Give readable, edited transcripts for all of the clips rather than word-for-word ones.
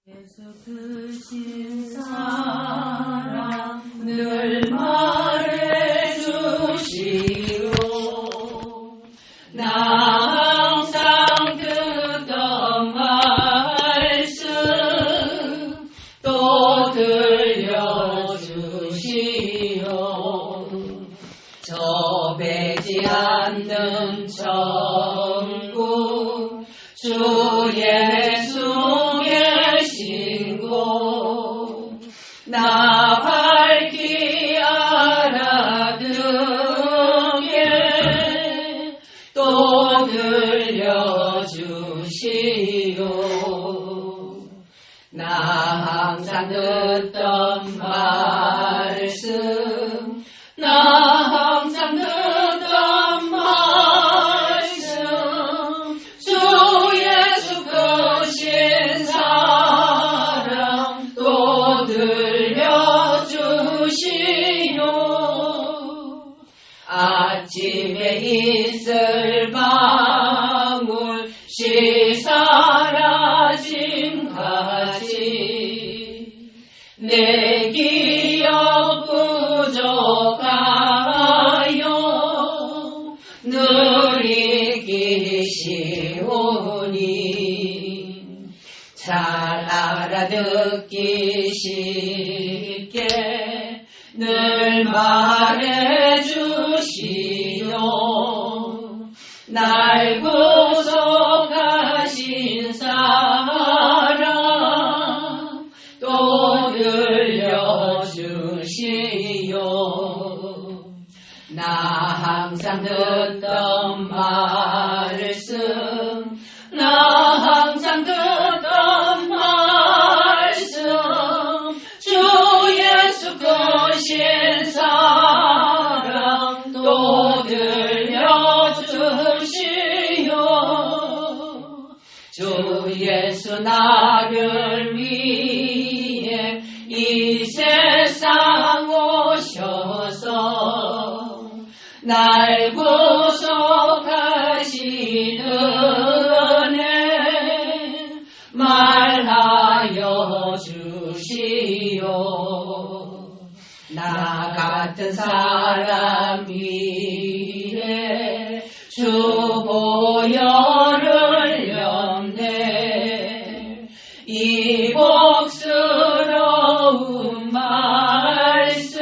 예수 크신 사랑 늘 말해주시오. 나 항상 듣던 말씀 또 들려주시오. 저 배지 않는 천국 주 예수의 신고 나 밝히 알아듣게 또 들려주시오. 나 항상 듣던 말씀 나 항상 듣던 말씀 주 예수 크신 사랑 또 들려주시오. 아침에 있을 방울 사라짐 같이 내 기억 부족하여 늘 이기시오니 잘 알아듣기 쉽게 늘 말해주시오. 날 구속하신 사랑 또 들려주시오. 나 항상 듣던 말씀 나 항상 듣던 말씀 주 예수 크신 사랑 또 들려주시오. 주 예수 나를 위해 이 세상 오셔서 날 구속하신 은혜 말하여 주시오. 나 같은 사람 위에 주 보혈을 흘렸네. 이 복스러운 말씀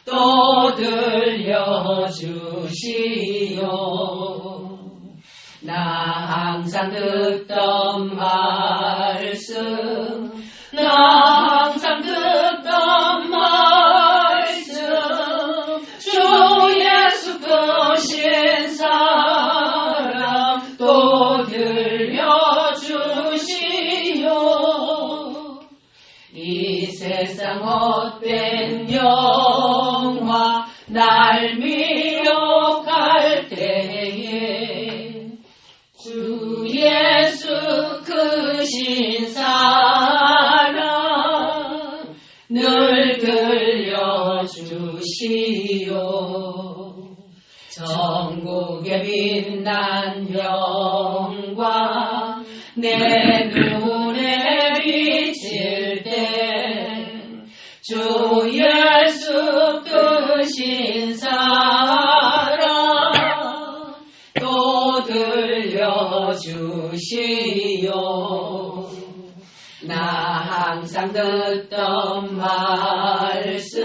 또 들려주시오. 나 항상 듣던 말씀 나 항상 듣던 말씀 주 예수 크신 사랑 또 들려주시오. 이 세상 헛된 영화 날 미혹할 때에 주 예수 크신 사랑 늘 들려주시오. 천국의 빛난 영광 내 눈에 비칠 때 주 예수 크신 사랑 또 들려주시오. 나 항상 듣던 말씀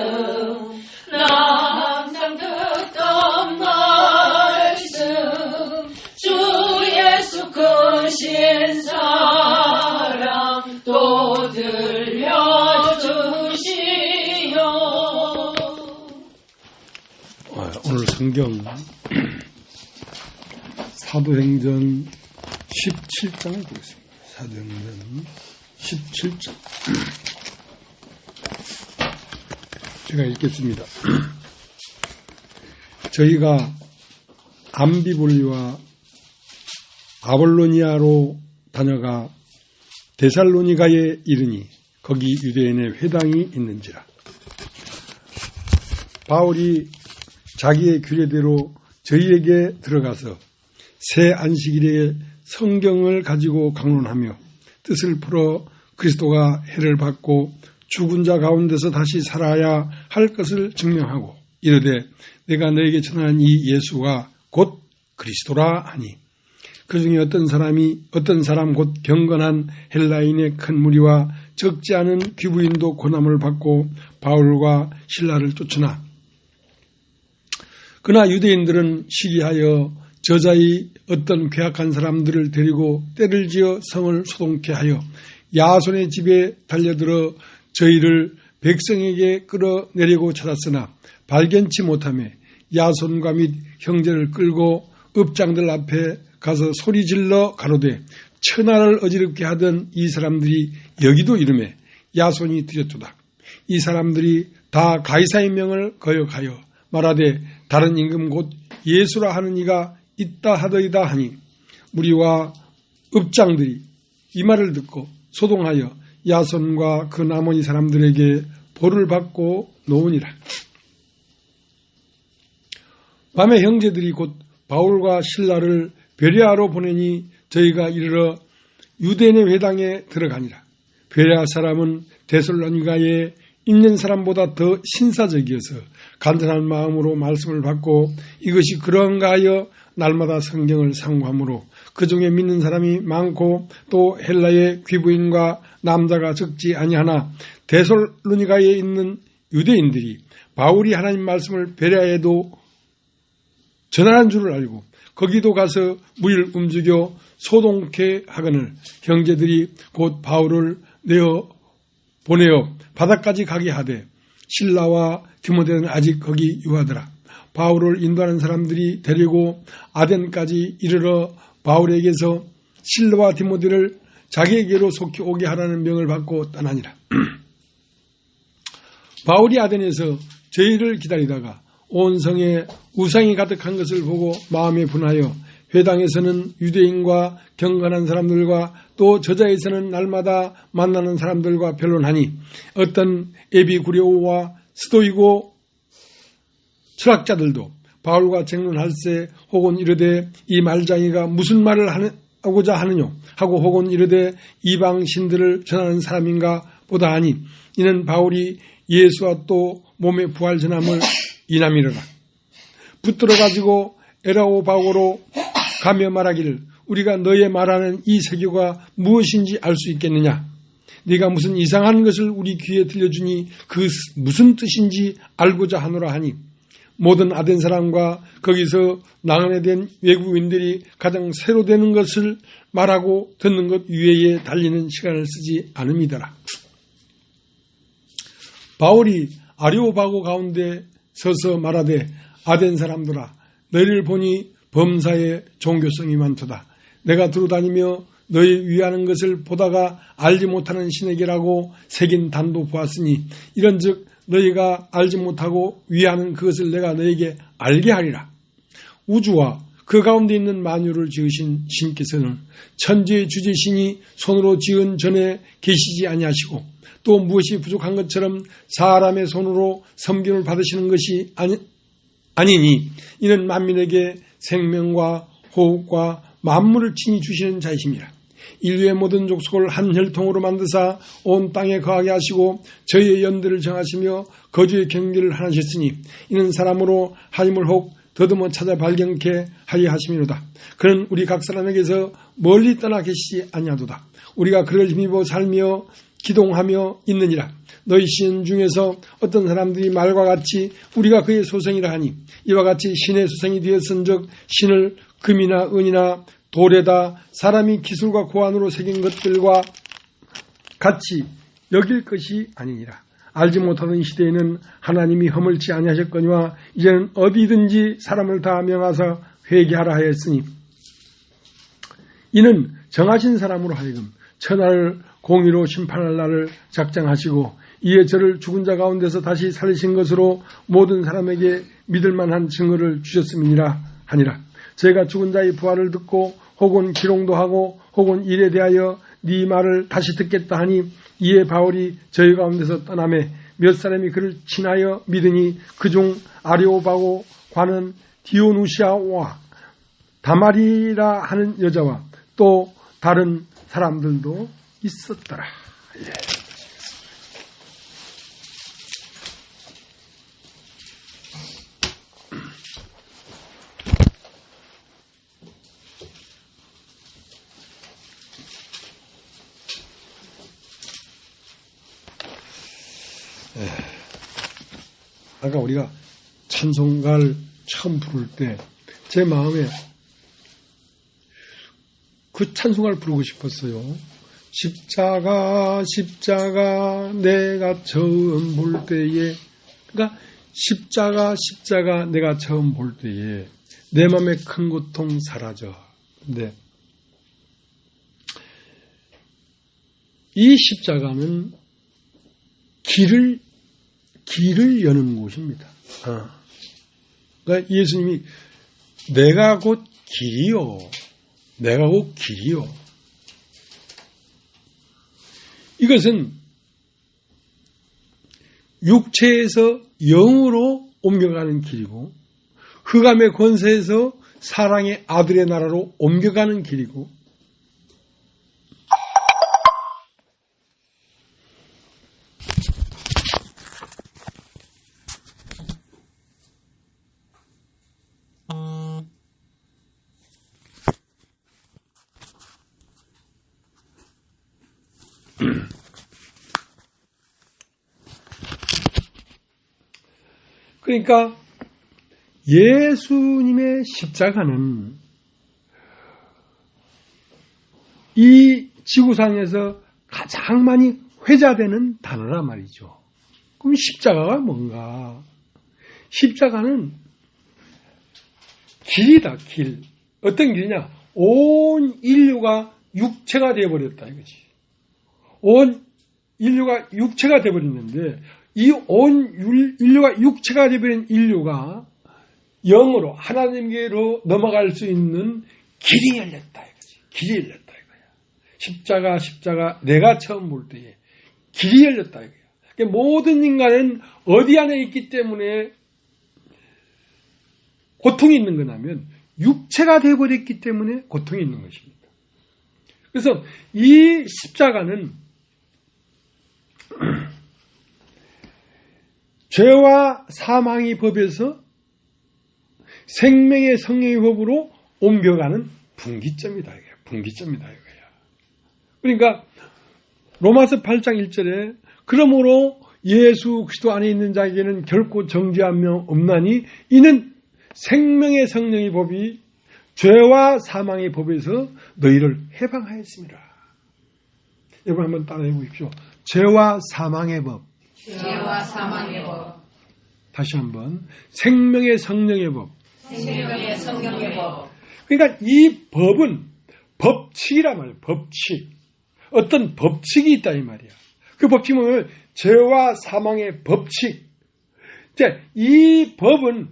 나 항상 듣던 말씀 주 예수 크신 사랑 또 들려주시오. 오늘 성경 사도행전 17장을 보겠습니다. 사도행전 17장 제가 읽겠습니다. 저희가 암비볼리와 아볼로니아로 다녀가 데살로니가에 이르니 거기 유대인의 회당이 있는지라. 바울이 자기의 규례대로 저희에게 들어가서 새 안식일에 성경을 가지고 강론하며 뜻을 풀어 그리스도가 해를 받고 죽은 자 가운데서 다시 살아야 할 것을 증명하고 이르되 내가 너에게 전한 이 예수가 곧 그리스도라 하니 그 중에 어떤 사람 곧 경건한 헬라인의 큰 무리와 적지 않은 귀부인도 고난을 받고 바울과 실라를 쫓으나 그러나 유대인들은 시기하여 저자의 어떤 괴악한 사람들을 데리고 때를 지어 성을 소동케 하여 야손의 집에 달려들어 저희를 백성에게 끌어내려고 찾았으나 발견치 못하며 야손과 및 형제를 끌고 읍장들 앞에 가서 소리질러 가로되 천하를 어지럽게 하던 이 사람들이 여기도 이르매 야손이 드렸도다. 이 사람들이 다 가이사의 명을 거역하여 말하되 다른 임금 곧 예수라 하는 이가 있다 하더이다 하니 무리와 읍장들이 이 말을 듣고 소동하여 야손과 그 나머지 사람들에게 벌을 받고 놓으니라. 밤에 형제들이 곧 바울과 실라를 베레아로 보내니 저희가 이르러 유대인의 회당에 들어가니라. 베레아 사람은 데살로니가에 있는 사람보다 더 신사적이어서 간절한 마음으로 말씀을 받고 이것이 그런가 하여 날마다 성경을 상고하므로 그 중에 믿는 사람이 많고 또 헬라의 귀부인과 남자가 적지 아니하나 데살로니가에 있는 유대인들이 바울이 하나님 말씀을 베레아에도 전하는 줄을 알고 거기도 가서 무리를 움직여 소동케 하거늘 형제들이 곧 바울을 보내어 바다까지 가게 하되 실라와 디모데는 아직 거기 유하더라. 바울을 인도하는 사람들이 데리고 아덴까지 이르러 바울에게서 실라와 디모데를 자기에게로 속히 오게 하라는 명을 받고 떠나니라. 바울이 아덴에서 저희를 기다리다가 온 성에 우상이 가득한 것을 보고 마음에 분하여 회당에서는 유대인과 경건한 사람들과 또 저자에서는 날마다 만나는 사람들과 변론하니 어떤 에비구레오와 스토이고 철학자들도 바울과 쟁론할세 혹은 이르되 이 말장이가 무슨 말을 하고자 하느냐 하고 혹은 이르되 이방 신들을 전하는 사람인가 보다 하니 이는 바울이 예수와 또 몸의 부활 전함을 이남이르라. 붙들어 가지고 에라오바고로 가며 말하기를 우리가 너의 말하는 이 세교가 무엇인지 알 수 있겠느냐. 네가 무슨 이상한 것을 우리 귀에 들려주니 그 무슨 뜻인지 알고자 하노라 하니 모든 아덴 사람과 거기서 나그네 된 외국인들이 가장 새로 되는 것을 말하고 듣는 것 위에 달리는 시간을 쓰지 않음이더라. 바울이 아레오바고 가운데 서서 말하되 아덴 사람들아 너희를 보니 범사에 종교성이 많도다. 내가 두루다니며 너희 위하는 것을 보다가 알지 못하는 신에게라고 새긴 단도 보았으니 이런즉 너희가 알지 못하고 위하는 그것을 내가 너희에게 알게 하리라. 우주와 그 가운데 있는 만유를 지으신 신께서는 천지의 주제신이 손으로 지은 전에 계시지 아니하시고 또 무엇이 부족한 것처럼 사람의 손으로 섬김을 받으시는 것이 아니니 이는 만민에게 생명과 호흡과 만물을 친히 주시는 자이십니다. 인류의 모든 족속을 한 혈통으로 만드사 온 땅에 거하게 하시고 저희의 연대를 정하시며 거주의 경계를 하셨으니 이는 사람으로 하임을 혹 더듬어 찾아 발견케 하려 하심이로다. 그는 우리 각 사람에게서 멀리 떠나 계시지 아니하도다. 우리가 그를 힘입어 살며 기동하며 있느니라. 너희 신 중에서 어떤 사람들이 말과 같이 우리가 그의 소생이라 하니 이와 같이 신의 소생이 되었은즉 신을 금이나 은이나 돌에다 사람이 기술과 고안으로 새긴 것들과 같이 여길 것이 아니니라. 알지 못하던 시대에는 하나님이 허물지 아니하셨거니와 이제는 어디든지 사람을 다 명하사 회개하라 하였으니 이는 정하신 사람으로 하여금 천하를 공의로 심판할 날을 작정하시고 이에 저를 죽은 자 가운데서 다시 살리신 것으로 모든 사람에게 믿을 만한 증거를 주셨음이니라 하니라. 제가 죽은 자의 부활을 듣고 혹은 기롱도 하고 혹은 일에 대하여 네 말을 다시 듣겠다 하니 이에 바울이 저희 가운데서 떠나매 몇 사람이 그를 친하여 믿으니 그중 아레오바고 관은 디오누시아와 다마리라 하는 여자와 또 다른 사람들도 있었더라. 예. 아까 우리가 찬송가를 처음 부를 때 제 마음에 그 찬송가를 부르고 싶었어요. 십자가 십자가 내가 처음 볼 때에, 그러니까 십자가 내가 처음 볼 때에 내 마음의 큰 고통 사라져. 근데 이 십자가는 길을 여는 곳입니다. 그러니까 예수님이 내가 곧 길이요. 내가 곧 길이요. 이것은 육체에서 영으로 옮겨가는 길이고, 흑암의 권세에서 사랑의 아들의 나라로 옮겨가는 길이고, 그러니까 예수님의 십자가는 이 지구상에서 가장 많이 회자되는 단어란 말이죠. 그럼 십자가가 뭔가? 십자가는 길이다, 길. 어떤 길이냐? 온 인류가 육체가 되어버렸다, 이거지. 온 인류가 육체가 되어버렸는데, 이 온 인류가 육체가 되어버린 인류가 영으로 하나님께로 넘어갈 수 있는 길이 열렸다, 이거지. 길이 열렸다, 이거야. 십자가 내가 처음 볼 때에 길이 열렸다, 이거야. 그러니까 모든 인간은 어디 안에 있기 때문에 고통이 있는 거냐면 육체가 되어버렸기 때문에 고통이 있는 것입니다. 그래서 이 십자가는 죄와 사망의 법에서 생명의 성령의 법으로 옮겨가는 분기점이다. 분기점이다. 이거야. 그러니까 로마서 8장 1절에 그러므로 예수 그리스도 안에 있는 자에게는 결코 정죄함이 없나니 이는 생명의 성령의 법이 죄와 사망의 법에서 너희를 해방하였습니다. 여러분 한번 따라해 보십시오. 죄와 사망의 법. 죄와 사망의 법. 다시 한번. 생명의 성령의 법. 생명의 성령의 법. 그러니까 이 법은 법칙이란 말이에요. 법칙. 어떤 법칙이 있다 이 말이야. 그 법칙은 죄와 사망의 법칙. 이 법은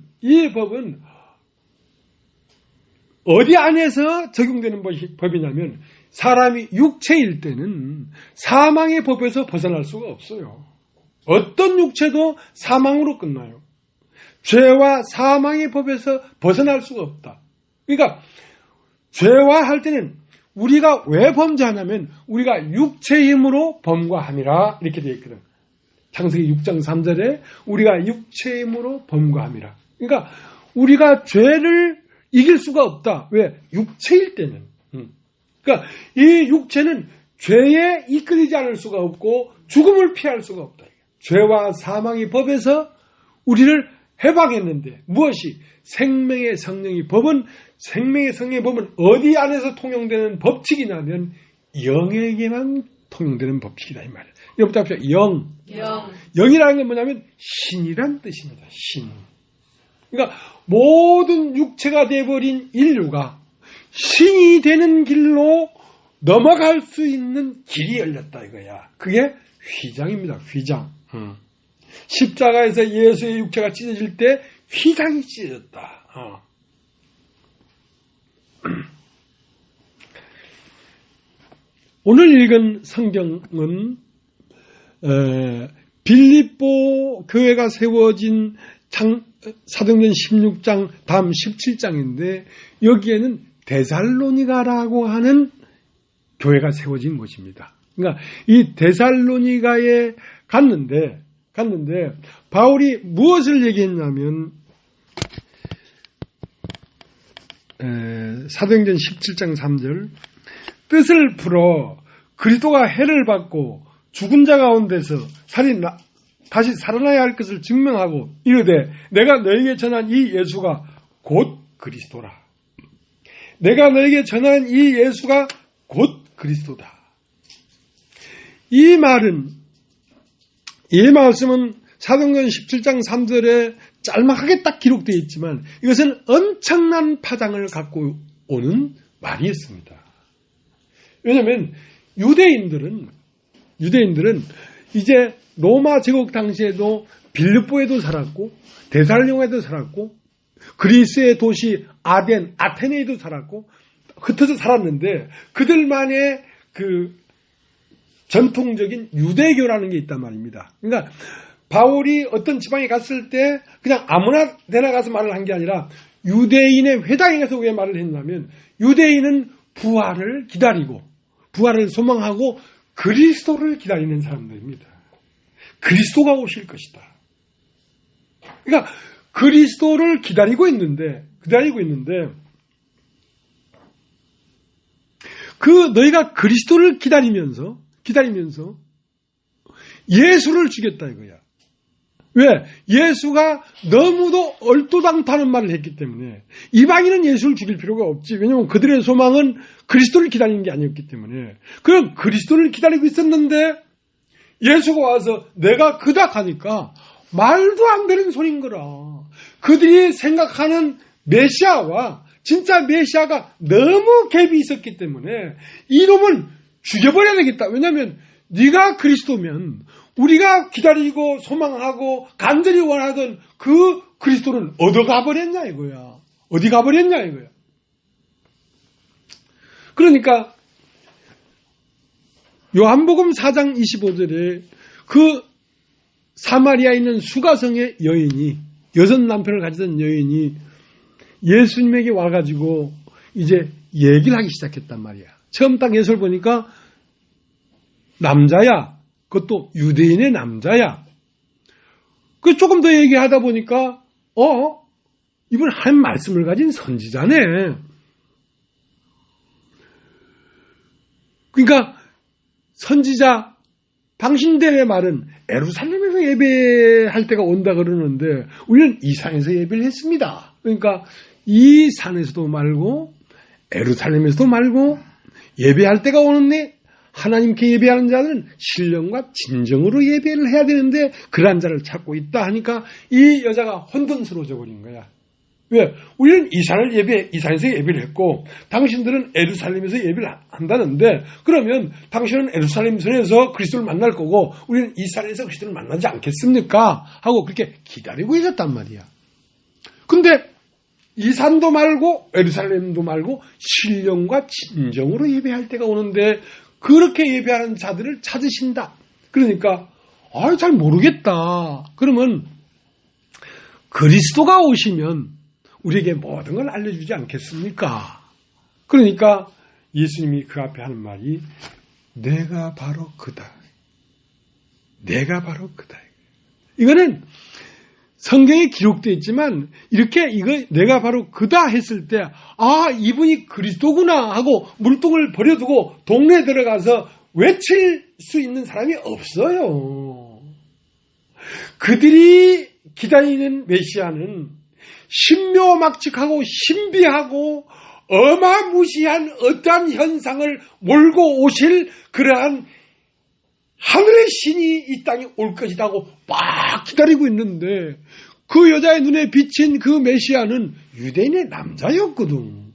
어디 안에서 적용되는 법이냐면 사람이 육체일 때는 사망의 법에서 벗어날 수가 없어요. 어떤 육체도 사망으로 끝나요. 죄와 사망의 법에서 벗어날 수가 없다. 그러니까 죄와 할 때는 우리가 왜 범죄하냐면 우리가 육체의 힘으로 범과함이라 이렇게 되어 있거든. 창세기 6장 3절에 우리가 육체의 힘으로 범과함이라. 그러니까 우리가 죄를 이길 수가 없다. 왜? 육체일 때는. 그러니까 이 육체는 죄에 이끌리지 않을 수가 없고 죽음을 피할 수가 없다. 죄와 사망의 법에서 우리를 해방했는데 무엇이? 생명의 성령의 법은 생명의 성령의 법은 어디 안에서 통용되는 법칙이냐면 영에게만 통용되는 법칙이다 이 말이에요. 여러분 답시오. 영이라는 건 뭐냐면 신이란 뜻입니다. 신. 그러니까 모든 육체가 되어버린 인류가 신이 되는 길로 넘어갈 수 있는 길이 열렸다 이거야. 그게 휘장입니다. 휘장. 십자가에서 예수의 육체가 찢어질 때 휘장이 찢어졌다. 오늘 읽은 성경은 빌립보 교회가 세워진 사도행전 16장 다음 17장인데 여기에는 데살로니가라고 하는 교회가 세워진 곳입니다. 그러니까 이 데살로니가에 갔는데 바울이 무엇을 얘기했냐면 사도행전 17장 3절 뜻을 풀어 그리스도가 해를 받고 죽은 자 가운데서 다시 살아나야 할 것을 증명하고 이르되 내가 너에게 전한 이 예수가 곧 그리스도라. 내가 너에게 전한 이 예수가 곧 그리스도다. 이 말씀은 사도행전 17장 3절에 짤막하게 딱 기록되어 있지만 이것은 엄청난 파장을 갖고 오는 말이었습니다. 왜냐하면 유대인들은 이제 로마 제국 당시에도 빌립보에도 살았고 데살로니가에도 살았고 그리스의 도시 아테네에도 살았고 흩어져 살았는데 그들만의 그 전통적인 유대교라는 게 있단 말입니다. 그러니까 바울이 어떤 지방에 갔을 때 그냥 아무나 데나 가서 말을 한 게 아니라 유대인의 회당에 가서 왜 말을 했냐면 유대인은 부활을 기다리고 부활을 소망하고 그리스도를 기다리는 사람들입니다. 그리스도가 오실 것이다. 그러니까 그리스도를 기다리고 있는데 너희가 그리스도를 기다리면서 예수를 죽였다 이거야. 왜? 예수가 너무도 얼토당토하는 말을 했기 때문에 이방인은 예수를 죽일 필요가 없지. 왜냐하면 그들의 소망은 그리스도를 기다리는 게 아니었기 때문에. 그럼 그리스도를 기다리고 있었는데 예수가 와서 내가 그다 하니까 말도 안 되는 소린 거라. 그들이 생각하는 메시아와 진짜 메시아가 너무 갭이 있었기 때문에 이놈은 죽여버려야 되겠다. 왜냐하면 네가 그리스도면 우리가 기다리고 소망하고 간절히 원하던 그 그리스도는 어디 가버렸냐 이거야. 어디 가버렸냐 이거야. 그러니까 요한복음 4장 25절에 그 사마리아에 있는 수가성의 여인이 여섯 남편을 가지던 여인이 예수님에게 와가지고 이제 얘기를 하기 시작했단 말이야. 처음 딱 예수를 보니까 남자야. 그것도 유대인의 남자야. 그 조금 더 얘기하다 보니까 이분 한 말씀을 가진 선지자네. 그러니까 선지자 당신들의 말은 예루살렘에서 예배할 때가 온다 그러는데 우리는 이 산에서 예배를 했습니다. 그러니까 이 산에서도 말고 예루살렘에서도 말고 예배할 때가 오는데 하나님께 예배하는 자들은 신령과 진정으로 예배를 해야 되는데 그러한 자를 찾고 있다 하니까 이 여자가 혼돈스러워져 버린 거야. 왜? 우리는 이 산에서 예배를 했고 당신들은 예루살렘에서 예배를 한다는데 그러면 당신은 예루살렘에서 그리스도를 만날 거고 우리는 이 산에서 그리스도를 만나지 않겠습니까? 하고 그렇게 기다리고 있었단 말이야. 근데 이 산도 말고 예루살렘도 말고 신령과 진정으로 예배할 때가 오는데 그렇게 예배하는 자들을 찾으신다. 그러니까 잘 모르겠다. 그러면 그리스도가 오시면 우리에게 모든 걸 알려주지 않겠습니까? 그러니까 예수님이 그 앞에 하는 말이 내가 바로 그다. 내가 바로 그다. 이거는 성경에 기록되어 있지만 이렇게 내가 바로 그다 했을 때 이분이 그리스도구나 하고 물통을 버려두고 동네에 들어가서 외칠 수 있는 사람이 없어요. 그들이 기다리는 메시아는 신묘막측하고 신비하고 어마무시한 어떠한 현상을 몰고 오실 그러한 하늘의 신이 이 땅에 올 것이라고 막 기다리고 있는데 그 여자의 눈에 비친 그 메시아는 유대인의 남자였거든.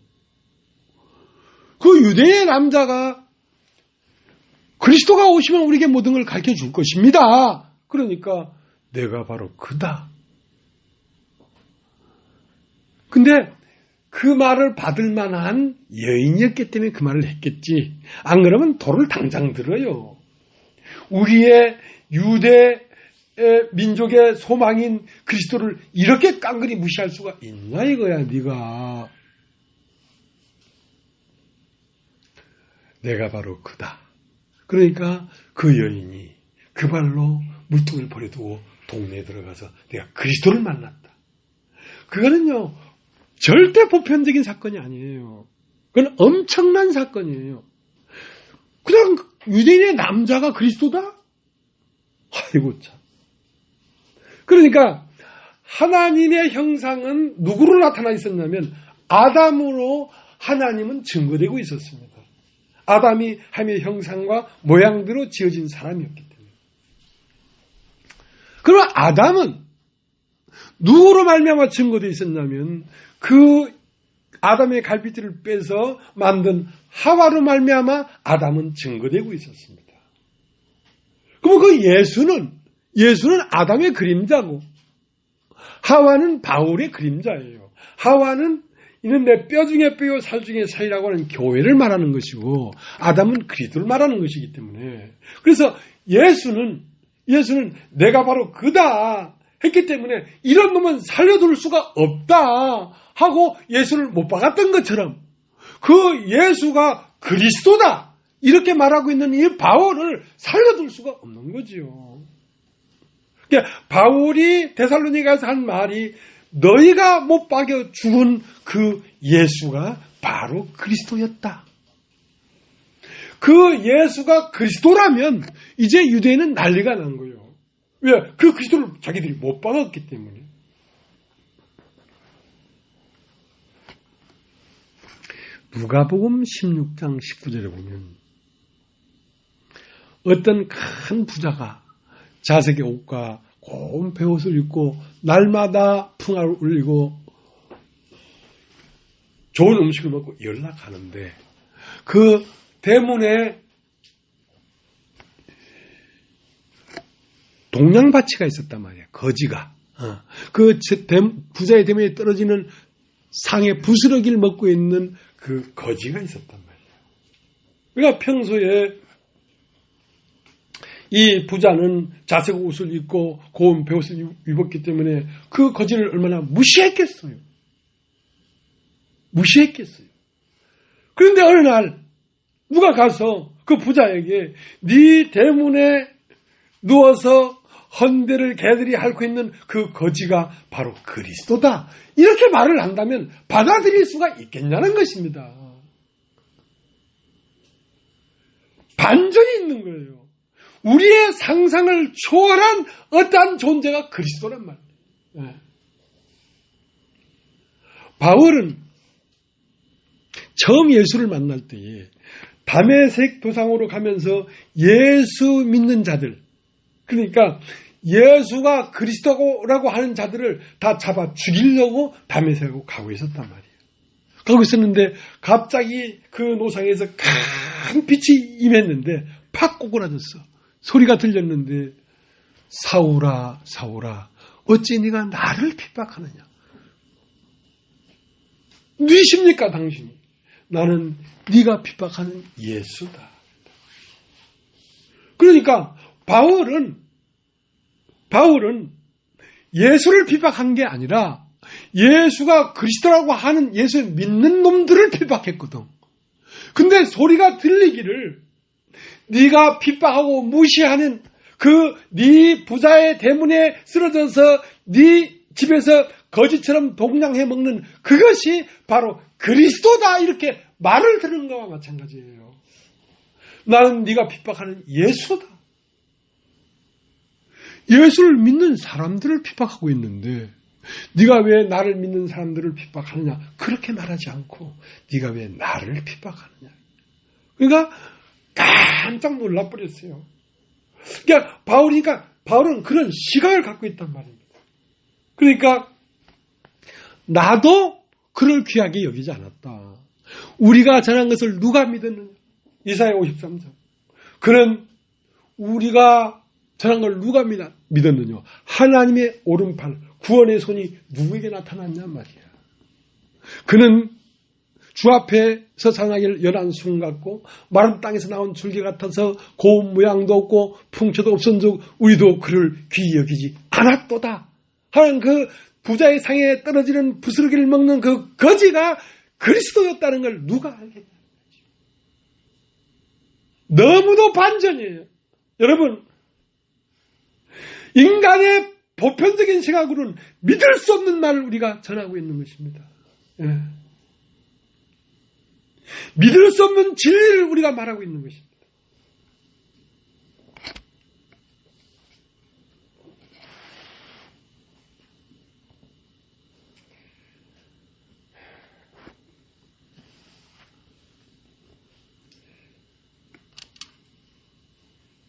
그 유대인의 남자가 그리스도가 오시면 우리에게 모든 걸 가르쳐 줄 것입니다. 그러니까 내가 바로 그다. 근데 그 말을 받을 만한 여인이었기 때문에 그 말을 했겠지. 안 그러면 돌을 당장 들어요. 우리의 유대 민족의 소망인 그리스도를 이렇게 깡그리 무시할 수가 있나 이거야 네가. 내가 바로 그다. 그러니까 그 여인이 그 발로 물통을 버려두고 동네에 들어가서 내가 그리스도를 만났다. 그거는요, 절대 보편적인 사건이 아니에요. 그건 엄청난 사건이에요. 그냥 유대인의 남자가 그리스도다? 아이고 참. 그러니까 하나님의 형상은 누구로 나타나 있었냐면 아담으로 하나님은 증거되고 있었습니다. 아담이 하나님의 형상과 모양대로 지어진 사람이었기 때문에. 그럼 아담은 누구로 말미암아 증거되어 있었냐면 그 아담의 갈비뼈를 빼서 만든 하와로 말미암아 아담은 증거되고 있었습니다. 그럼 그 예수는 아담의 그림자고 하와는 바울의 그림자예요. 하와는 이는 내 뼈 중에 뼈요 살 중에 살이라고 하는 교회를 말하는 것이고 아담은 그리스도를 말하는 것이기 때문에 그래서 예수는 내가 바로 그다 했기 때문에 이런 놈은 살려둘 수가 없다 하고 예수를 못 박았던 것처럼 그 예수가 그리스도다 이렇게 말하고 있는 이 바울을 살려둘 수가 없는 거지요. 그러니까 바울이 데살로니가에서 한 말이 너희가 못 박여 죽은 그 예수가 바로 그리스도였다. 그 예수가 그리스도라면 이제 유대인은 난리가 난 거예요. 왜? 그 그리스도를 자기들이 못 박았기 때문에. 누가복음 16장 19절에 보면 어떤 큰 부자가 자색의 옷과 고운 베옷을 입고 날마다 풍화를 울리고 좋은 음식을 먹고 연락하는데 그 대문에 동양바치가 있었단 말이에요. 거지가. 그 부자의 대문에 떨어지는 상의 부스러기를 먹고 있는 그 거지가 있었단 말이에요. 그러니까 평소에 이 부자는 자색 옷을 입고 고운 베옷을 입었기 때문에 그 거지를 얼마나 무시했겠어요. 그런데 어느 날 누가 가서 그 부자에게 네 대문에 누워서 헌대를 개들이 앓고 있는 그 거지가 바로 그리스도다. 이렇게 말을 한다면 받아들일 수가 있겠냐는 것입니다. 반전이 있는 거예요. 우리의 상상을 초월한 어떠한 존재가 그리스도란 말이에요. 네. 바울은 처음 예수를 만날 때에 다메섹 도상으로 가면서 예수 믿는 자들, 그러니까 예수가 그리스도라고 하는 자들을 다 잡아 죽이려고 다메섹으로 가고 있었단 말이에요. 가고 있었는데 갑자기 그 노상에서 큰 빛이 임했는데 팍 꼬꾸라졌어. 소리가 들렸는데 사울아 사울아 어찌 네가 나를 핍박하느냐. 누구십니까 당신이? 나는 네가 핍박하는 예수다. 그러니까 바울은 예수를 핍박한 게 아니라 예수가 그리스도라고 하는 예수를 믿는 놈들을 핍박했거든. 근데 소리가 들리기를 네가 핍박하고 무시하는 그 네 부자의 대문에 쓰러져서 네 집에서 거지처럼 동냥해 먹는 그것이 바로 그리스도다 이렇게 말을 들은 것과 마찬가지예요. 나는 네가 핍박하는 예수다. 예수를 믿는 사람들을 핍박하고 있는데 네가 왜 나를 믿는 사람들을 핍박하느냐 그렇게 말하지 않고 네가 왜 나를 핍박하느냐. 그러니까 깜짝 놀라버렸어요. 그러니까 바울은 그런 시각을 갖고 있단 말입니다. 그러니까 나도 그를 귀하게 여기지 않았다. 우리가 전한 것을 누가 믿었느냐. 이사야 53장. 그는 우리가 전한 걸 누가 믿었느냐. 하나님의 오른팔 구원의 손이 누구에게 나타났냐 말이야. 그는 주 앞에서 사나기를 연한 숭 같고 마른 땅에서 나온 줄기 같아서 고운 모양도 없고 풍채도 없은즉 우리도 그를 귀히 여기지 않았도다 하는 그 부자의 상에 떨어지는 부스러기를 먹는 그 거지가 그리스도였다는 걸 누가 알겠냐. 너무도 반전이에요. 여러분, 인간의 보편적인 생각으로는 믿을 수 없는 말을 우리가 전하고 있는 것입니다. 예. 믿을 수 없는 진리를 우리가 말하고 있는 것입니다.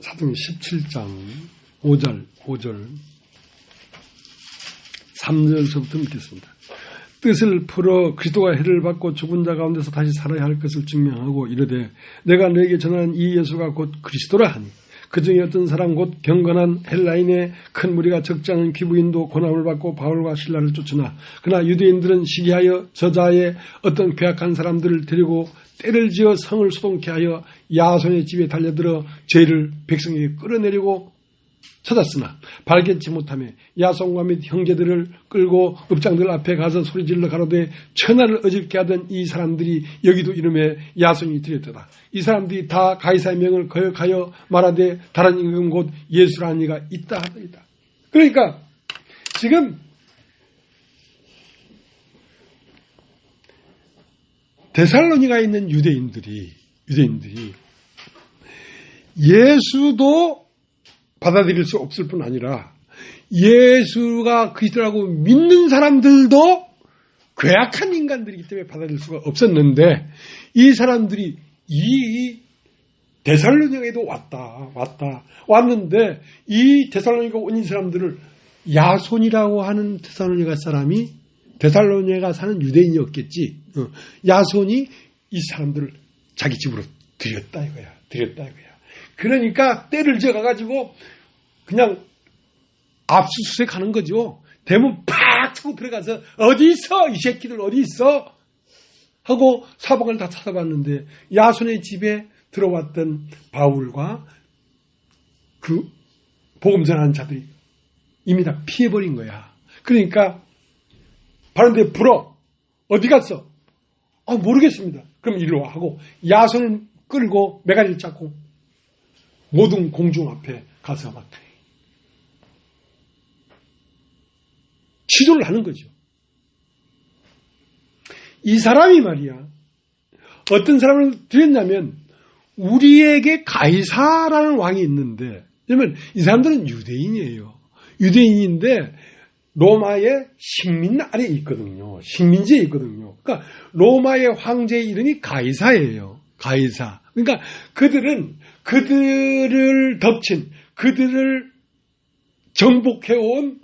사도행 17장 5절 3절서부터 읽겠습니다. 뜻을 풀어 그리스도가 해를 받고 죽은 자 가운데서 다시 살아야 할 것을 증명하고 이르되 내가 너에게 전하는 이 예수가 곧 그리스도라 하니 그 중에 어떤 사람 곧 경건한 헬라인의 큰 무리가 적지 않은 귀부인도 고난을 받고 바울과 실라를 쫓으나 그러나 유대인들은 시기하여 저자의 어떤 괴악한 사람들을 데리고 때를 지어 성을 소동케 하여 야손의 집에 달려들어 죄를 백성에게 끌어내리고 찾았으나 발견치 못하며 야손과 및 형제들을 끌고 읍장들 앞에 가서 소리질러 가로되 천하를 어질게 하던 이 사람들이 여기도 이름에 야손이 들였더라. 이 사람들이 다 가이사의 명을 거역하여 말하되 다른 임금 곧 예수라는 이가 있다 하더이다. 그러니까 지금 데살로니가에 있는 유대인들이 예수도 받아들일 수 없을 뿐 아니라 예수가 그리스도라고 믿는 사람들도 괴악한 인간들이기 때문에 받아들일 수가 없었는데 이 사람들이 이 데살로니가에도 왔는데 이 데살로니가 온 이 사람들을 야손이라고 하는 데살로니가 사람이 데살로니가 사는 유대인이었겠지. 야손이 이 사람들을 자기 집으로 들였다 이거야. 그러니까 때를 지어가가지고 그냥 압수수색하는 거죠. 대문 팍 치고 들어가서 어디 있어? 이 새끼들 어디 있어? 하고 사방을 다 찾아봤는데 야손의 집에 들어왔던 바울과 그 복음 전하는 자들이 이미 다 피해버린 거야. 그러니까 바른데 불어. 어디 갔어? 모르겠습니다. 그럼 일로 와 하고 야손을 끌고 매가리를 잡고 모든 공중 앞에 가서 막 치도를 하는 거죠. 이 사람이 말이야. 어떤 사람을 드렸냐면 우리에게 가이사라는 왕이 있는데 왜냐면 이 사람들은 유대인이에요. 유대인인데 로마의 식민 아래에 있거든요. 식민지에 있거든요. 그러니까 로마의 황제의 이름이 가이사예요. 가이사. 그러니까 그들을 덮친, 그들을 정복해온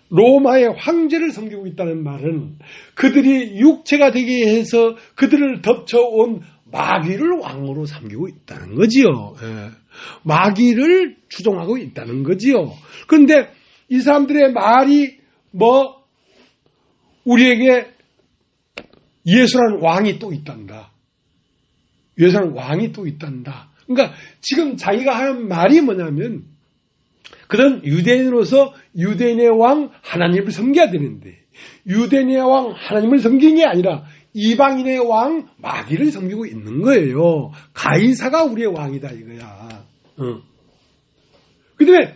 로마의 황제를 섬기고 있다는 말은 그들이 육체가 되게 해서 그들을 덮쳐온 마귀를 왕으로 섬기고 있다는 거지요. 예. 마귀를 추종하고 있다는 거지요. 그런데 이 사람들의 말이 우리에게 예수라는 왕이 또 있단다. 예수라는 왕이 또 있단다. 그러니까 지금 자기가 하는 말이 뭐냐면 그런 유대인으로서 유대인의 왕 하나님을 섬겨야 되는데 유대인의 왕 하나님을 섬기는 게 아니라 이방인의 왕 마귀를 섬기고 있는 거예요. 가이사가 우리의 왕이다 이거야. 그다음에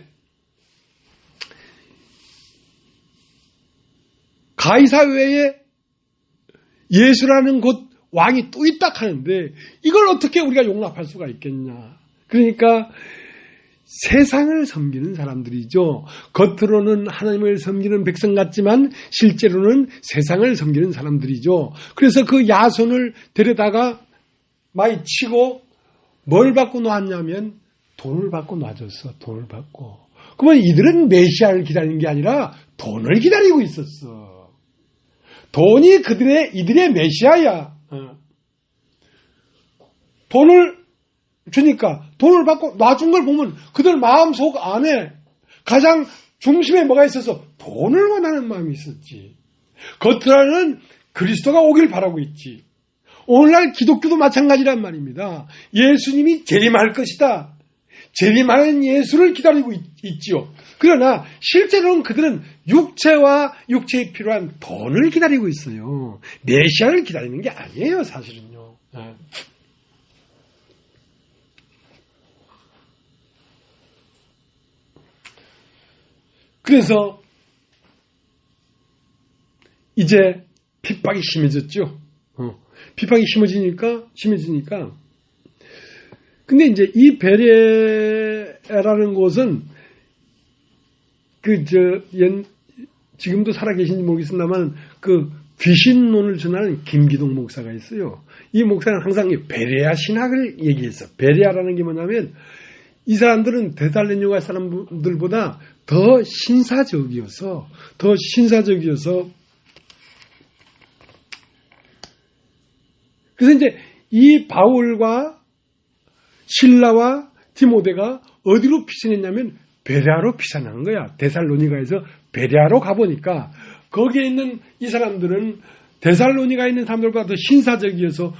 가이사 외에 예수라는 곳 왕이 또 있다 하는데 이걸 어떻게 우리가 용납할 수가 있겠냐. 그러니까 세상을 섬기는 사람들이죠. 겉으로는 하나님을 섬기는 백성 같지만 실제로는 세상을 섬기는 사람들이죠. 그래서 그 야손을 데려다가 많이 치고 뭘 받고 놨냐면 돈을 받고 놔줬어. 돈을 받고. 그러면 이들은 메시아를 기다리는 게 아니라 돈을 기다리고 있었어. 돈이 이들의 메시아야. 돈을 주니까 돈을 받고 놔준 걸 보면 그들 마음속 안에 가장 중심에 뭐가 있어서 돈을 원하는 마음이 있었지. 겉으로는 그리스도가 오길 바라고 있지. 오늘날 기독교도 마찬가지란 말입니다. 예수님이 재림할 것이다. 재림하는 예수를 기다리고 있지요. 그러나 실제로는 그들은 육체와 육체에 필요한 돈을 기다리고 있어요. 메시아를 기다리는 게 아니에요, 사실은요. 그래서 이제 핍박이 심해졌죠. 핍박이 심해지니까. 근데 이제 이 베레라는 곳은 지금도 살아계신지 모르겠습니다만 그 귀신론을 전하는 김기동 목사가 있어요. 이 목사는 항상 베레아 신학을 얘기했어. 베레아라는 게 뭐냐면 이 사람들은 데살로니가 사람들보다 더 신사적이어서 그래서 이제 이 바울과 실라와 디모데가 어디로 피신했냐면 베레아로 피신한 거야. 데살로니가에서 베레아로 가보니까 거기에 있는 이 사람들은 데살로니가에 있는 사람들보다 더 신사적이어서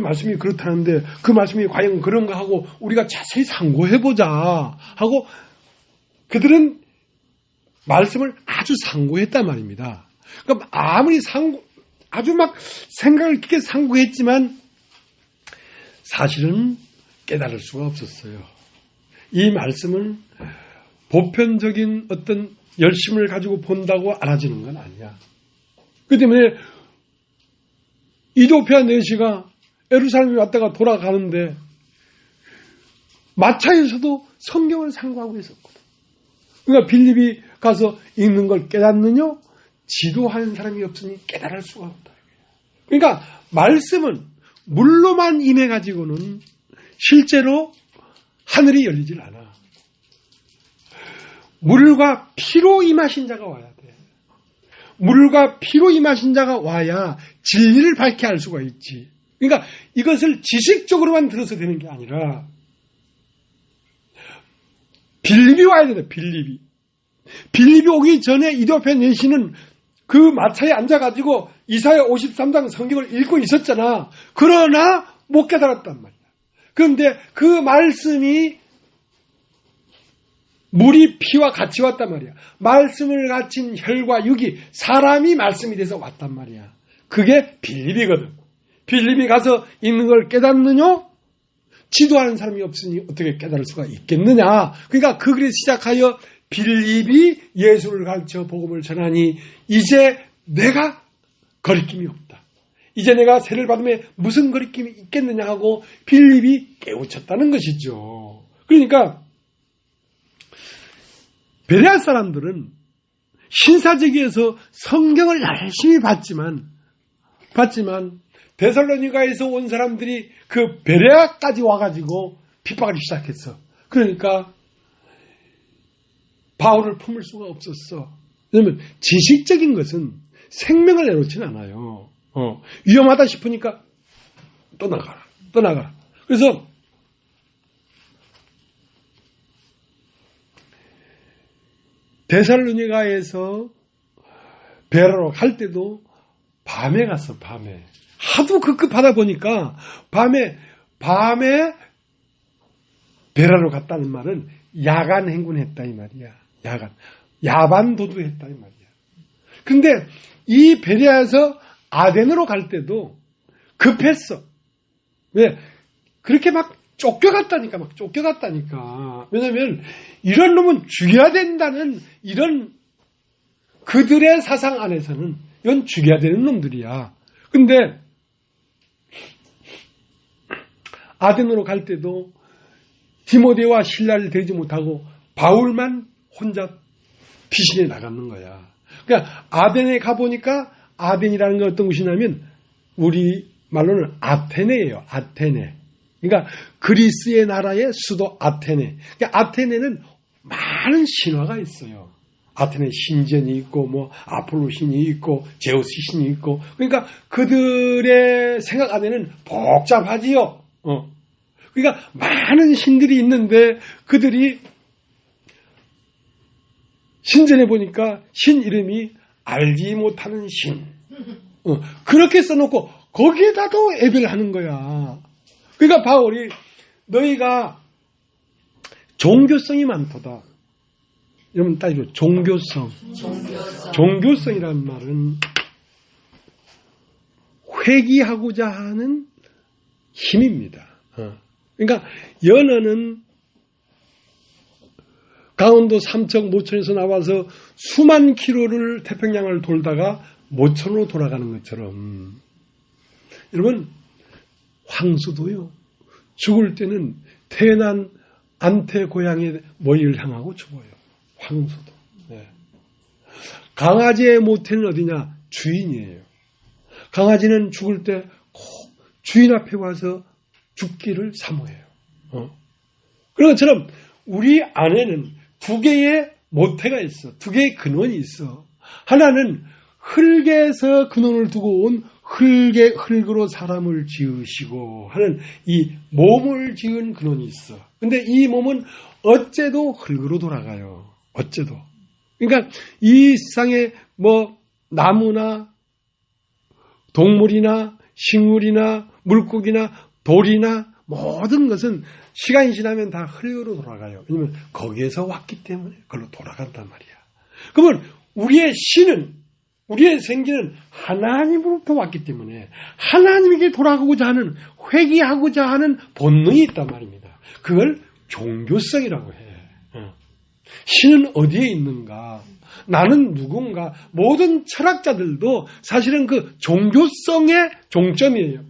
말씀이 그렇다는데 그 말씀이 과연 그런가 하고 우리가 자세히 상고해보자 하고 그들은 말씀을 아주 상고했단 말입니다. 그러니까 아무리 아주 막 생각을 깊게 상고했지만 사실은 깨달을 수가 없었어요. 이 말씀은 보편적인 어떤 열심을 가지고 본다고 알아지는 건 아니야. 그렇기 때문에 이도피아 내시가 예루살렘에 왔다가 돌아가는데 마차에서도 성경을 상고하고 있었거든. 그러니까 빌립이 가서 읽는 걸 깨닫느냐? 지도하는 사람이 없으니 깨달을 수가 없다. 그러니까 말씀은 물로만 임해가지고는 실제로 하늘이 열리질 않아. 물과 피로 임하신 자가 와야 돼. 물과 피로 임하신 자가 와야 진리를 밝게 알 수가 있지. 그러니까 이것을 지식적으로만 들어서 되는 게 아니라 빌립이 와야 된다. 빌립이 오기 전에 이도피아 내시는 그 마차에 앉아가지고 이사야 53장 성경을 읽고 있었잖아. 그러나 못 깨달았단 말이야. 그런데 그 말씀이 물이 피와 같이 왔단 말이야. 말씀을 갖춘 혈과 육이 사람이 말씀이 돼서 왔단 말이야. 그게 빌립이거든. 빌립이 가서 있는 걸 깨닫느냐? 지도하는 사람이 없으니 어떻게 깨달을 수가 있겠느냐? 그러니까 그 글에 시작하여 빌립이 예수를 가르쳐 복음을 전하니 이제 내가 거리낌이 없다. 이제 내가 세를 받으면 무슨 거리낌이 있겠느냐 하고 빌립이 깨우쳤다는 것이죠. 그러니까 베레아 사람들은 신사적이어서 성경을 열심히 봤지만 데살로니가에서 온 사람들이 그 베레아까지 와가지고 핍박을 시작했어. 그러니까 바울을 품을 수가 없었어. 왜냐하면 지식적인 것은 생명을 내놓지는 않아요. 위험하다 싶으니까 떠나가라. 그래서 데살로니가에서 베레아로 갈 때도 밤에 갔어. 밤에 하도 급급하다 보니까 밤에 베레아로 갔다는 말은 야간 행군했다 이 말이야. 야반 도주했다 이 말이야. 근데 이 베레아에서 아덴으로 갈 때도 급했어. 왜? 그렇게 막 쫓겨갔다니까. 왜냐면 이런 놈은 죽여야 된다는 이런 그들의 사상 안에서는 이건 죽여야 되는 놈들이야. 근데 아덴으로 갈 때도 디모데와 실라를 데리지 못하고 바울만 혼자 피신해 나가는 거야. 그러니까 아덴에 가보니까 아덴이라는 게 어떤 곳이냐면 우리 말로는 아테네예요. 아테네. 그러니까 그리스의 나라의 수도 아테네. 그러니까 아테네는 많은 신화가 있어요. 아테네 신전이 있고 뭐 아폴로 신이 있고 제우스 신이 있고 그러니까 그들의 생각 안에는 복잡하지요. 그러니까 많은 신들이 있는데 그들이 신전에 보니까 신 이름이 알지 못하는 신. 그렇게 써놓고 거기에다도 예배를 하는 거야. 그러니까 바울이 너희가 종교성이 많도다. 여러분 따지고 종교성이라는 말은 회귀하고자 하는 힘입니다. 그러니까 연어는 강원도 삼척 모천에서 나와서 수만 킬로를 태평양을 돌다가 모천으로 돌아가는 것처럼 여러분 황소도요 죽을 때는 태어난 안태 고향의 모이를 향하고 죽어요. 황소도. 네. 강아지의 모태는 어디냐? 주인이에요. 강아지는 죽을 때 꼭 주인 앞에 와서 죽기를 사모해요. 그런 것처럼 우리 안에는 두 개의 모태가 있어. 두 개의 근원이 있어. 하나는 흙에서 근원을 두고 온 흙으로 사람을 지으시고 하는 이 몸을 지은 근원이 있어. 근데 이 몸은 어째도 흙으로 돌아가요. 어째도. 그러니까 이 세상에 뭐 나무나 동물이나 식물이나 물고기나 돌이나 모든 것은 시간이 지나면 다 흙으로 돌아가요. 왜냐하면 거기에서 왔기 때문에 그걸로 돌아간단 말이야. 그러면 우리의 신은 우리의 생기는 하나님으로부터 왔기 때문에 하나님에게 돌아가고자 하는 회개하고자 하는 본능이 있단 말입니다. 그걸 종교성이라고 해. 신은 어디에 있는가? 나는 누군가? 모든 철학자들도 사실은 그 종교성의 종점이에요.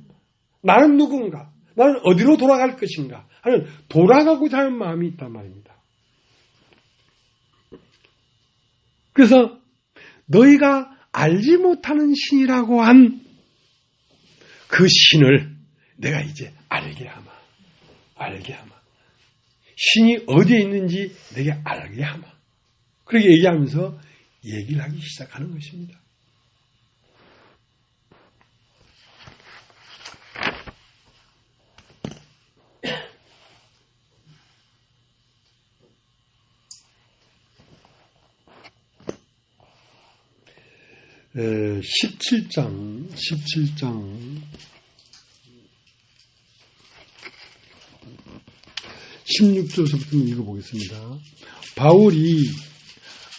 나는 누군가? 나는 어디로 돌아갈 것인가? 하는 돌아가고자 하는 마음이 있단 말입니다. 그래서 너희가 알지 못하는 신이라고 한 그 신을 내가 이제 알게 하마. 신이 어디에 있는지 내게 알게 하마. 그렇게 얘기하면서 얘기를 하기 시작하는 것입니다. 에, 17장 16절부터 읽어보겠습니다. 바울이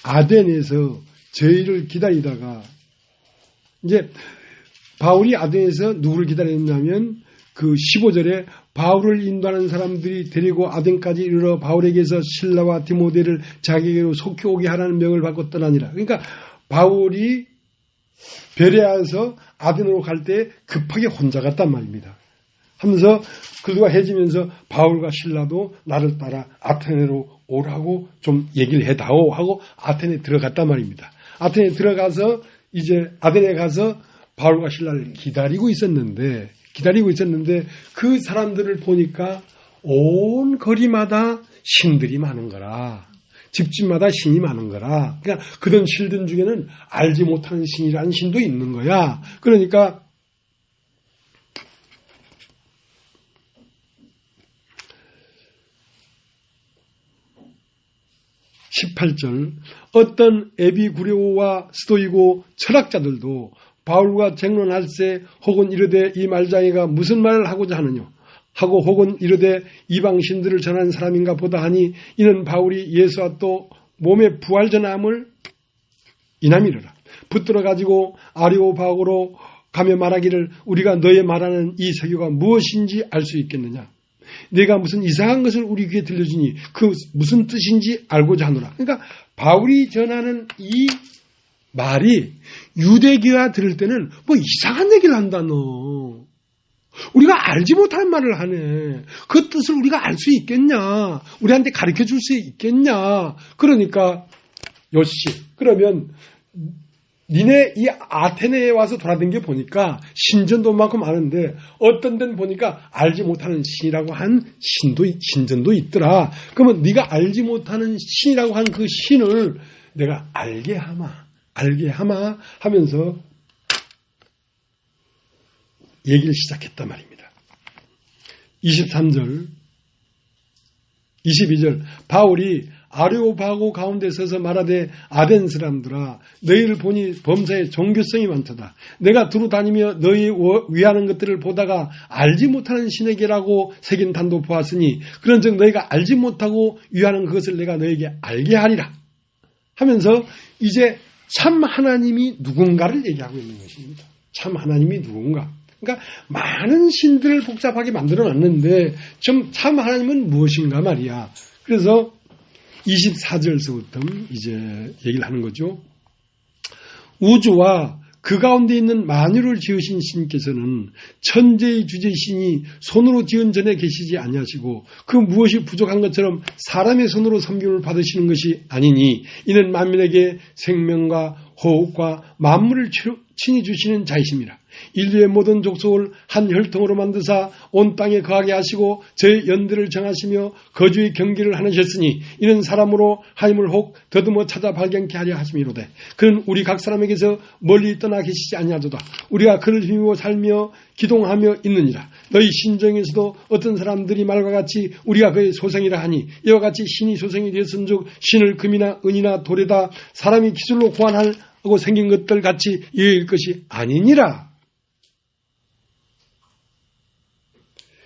아덴에서 저희를 기다리다가 이제 바울이 아덴에서 누구를 기다렸냐면 그 15절에 바울을 인도하는 사람들이 데리고 아덴까지 이르러 바울에게서 실라와 디모데를 자기에게로 속히 오게 하라는 명을 받고 떠나니라. 그러니까 바울이 베레아에서 아덴으로 갈 때 급하게 혼자 갔단 말입니다. 하면서 그가 해지면서 바울과 실라도 나를 따라 아테네로 오라고 좀 얘기를 해다오 하고 아테네에 들어갔단 말입니다. 아테네에 들어가서 이제 아테네에 가서 바울과 실라를 기다리고 있었는데 그 사람들을 보니까 온 거리마다 신들이 많은 거라. 집집마다 신이 많은 거라. 그러니까 그런 신들 중에는 알지 못하는 신이라는 신도 있는 거야. 그러니까 18절 어떤 에비구레오와 스토이고 철학자들도 바울과 쟁론할세 혹은 이르되 이 말장이가 무슨 말을 하고자 하느냐 하고 혹은 이르되 이방신들을 전하는 사람인가 보다 하니 이는 바울이 예수와 또 몸의 부활전함을 이남이르라. 붙들어 가지고 아리오바고로 가며 말하기를 우리가 너의 말하는 이 설교가 무엇인지 알 수 있겠느냐. 내가 무슨 이상한 것을 우리 귀에 들려주니 그 무슨 뜻인지 알고자 하노라. 그러니까 바울이 전하는 이 말이 유대교가 들을 때는 뭐 이상한 얘기를 한다 너. 우리가 알지 못하는 말을 하네. 그 뜻을 우리가 알 수 있겠냐. 우리한테 가르쳐 줄 수 있겠냐. 그러니까 요시 그러면 니네 이 아테네에 와서 돌아다닌 게 보니까 신전도 많고 많은데 어떤 데는 보니까 알지 못하는 신이라고 한 신전도 있더라. 그러면 네가 알지 못하는 신이라고 한 그 신을 내가 알게 하마 하면서 얘기를 시작했단 말입니다. 23절 22절 바울이 아레오바고 가운데 서서 말하되 아덴 사람들아 너희를 보니 범사에 종교성이 많도다. 내가 두루 다니며 너희 위하는 것들을 보다가 알지 못하는 신에게라고 새긴 단도 보았으니 그런즉 너희가 알지 못하고 위하는 그것을 내가 너희에게 알게 하리라 하면서 이제 참 하나님이 누군가를 얘기하고 있는 것입니다. 참 하나님이 누군가. 그러니까 많은 신들을 복잡하게 만들어놨는데 좀 참 하나님은 무엇인가 말이야. 그래서 24절서부터 이제 얘기를 하는 거죠. 우주와 그 가운데 있는 만유를 지으신 신께서는 천재의 주제신이 손으로 지은 전에 계시지 아니하시고 그 무엇이 부족한 것처럼 사람의 손으로 섬김을 받으시는 것이 아니니 이는 만민에게 생명과 호흡과 만물을 친히 주시는 자이십니다. 인류의 모든 족속을 한 혈통으로 만드사 온 땅에 거하게 하시고 저의 연대를 정하시며 거주의 경계를 하셨으니 이는 사람으로 하임을 혹 더듬어 찾아 발견케 하려 하심이로되 그는 우리 각 사람에게서 멀리 떠나 계시지 아니하도다. 우리가 그를 힘입어 살며 기동하며 있느니라. 너희 신정에서도 어떤 사람들이 말과 같이 우리가 그의 소생이라 하니 이와 같이 신이 소생이 되었은즉 신을 금이나 은이나 돌에다 사람이 기술로 고안하고 생긴 것들 같이 여길 것이 아니니라.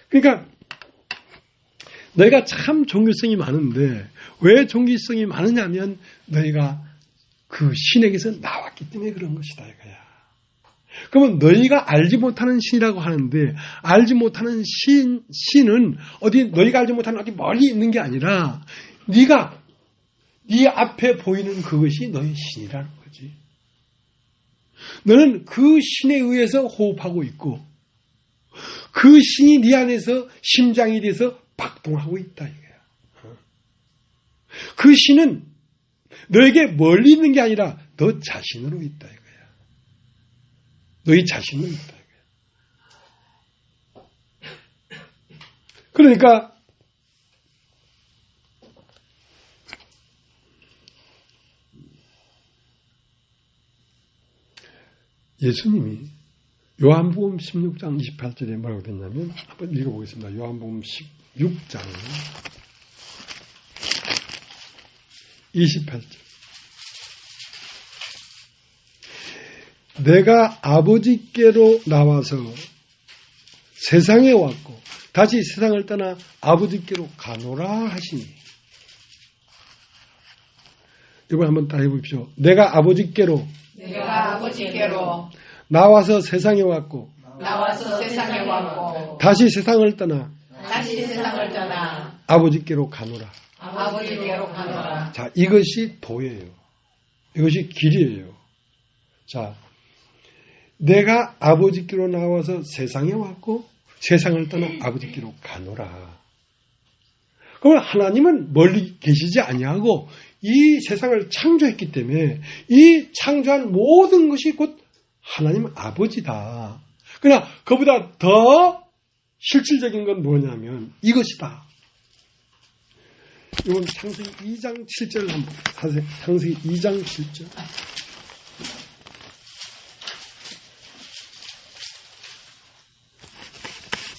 그러니까 너희가 참 종교성이 많은데 왜 종교성이 많으냐면 너희가 그 신에게서 나왔기 때문에 그런 것이다 이거야. 그러면 너희가 알지 못하는 신이라고 하는데 알지 못하는 신은 어디 너희가 알지 못하는 어디 멀리 있는 게 아니라 네 앞에 보이는 그것이 너희 신이라는 거지. 너는 그 신에 의해서 호흡하고 있고 그 신이 네 안에서 심장이 돼서 박동하고 있다 이거야. 그 신은 너에게 멀리 있는 게 아니라 너 자신으로 있다 이거야. 너희 자신으로 있다 이거야. 그러니까 예수님이 요한복음 16장 28절에 뭐라고 됐냐면 한번 읽어보겠습니다. 요한복음 16장 28절. 내가 아버지께로 나와서 세상에 왔고 다시 세상을 떠나 아버지께로 가노라 하시니. 이번 한번 따라해 보십시오. 내가 아버지께로 나와서 세상에 왔고 다시 세상을 떠나 아버지께로 가노라. 자, 이것이 도예요. 이것이 길이에요. 자, 내가 아버지께로 나와서 세상에 왔고 세상을 떠나 아버지께로 가노라. 그러면 하나님은 멀리 계시지 아니하고 이 세상을 창조했기 때문에 이 창조한 모든 것이 곧 하나님 아버지다. 그러나 그보다 더 실질적인 건 뭐냐면 이것이다. 이건 창세기 2장 7절을 한번 보세요. 창세기 2장 7절.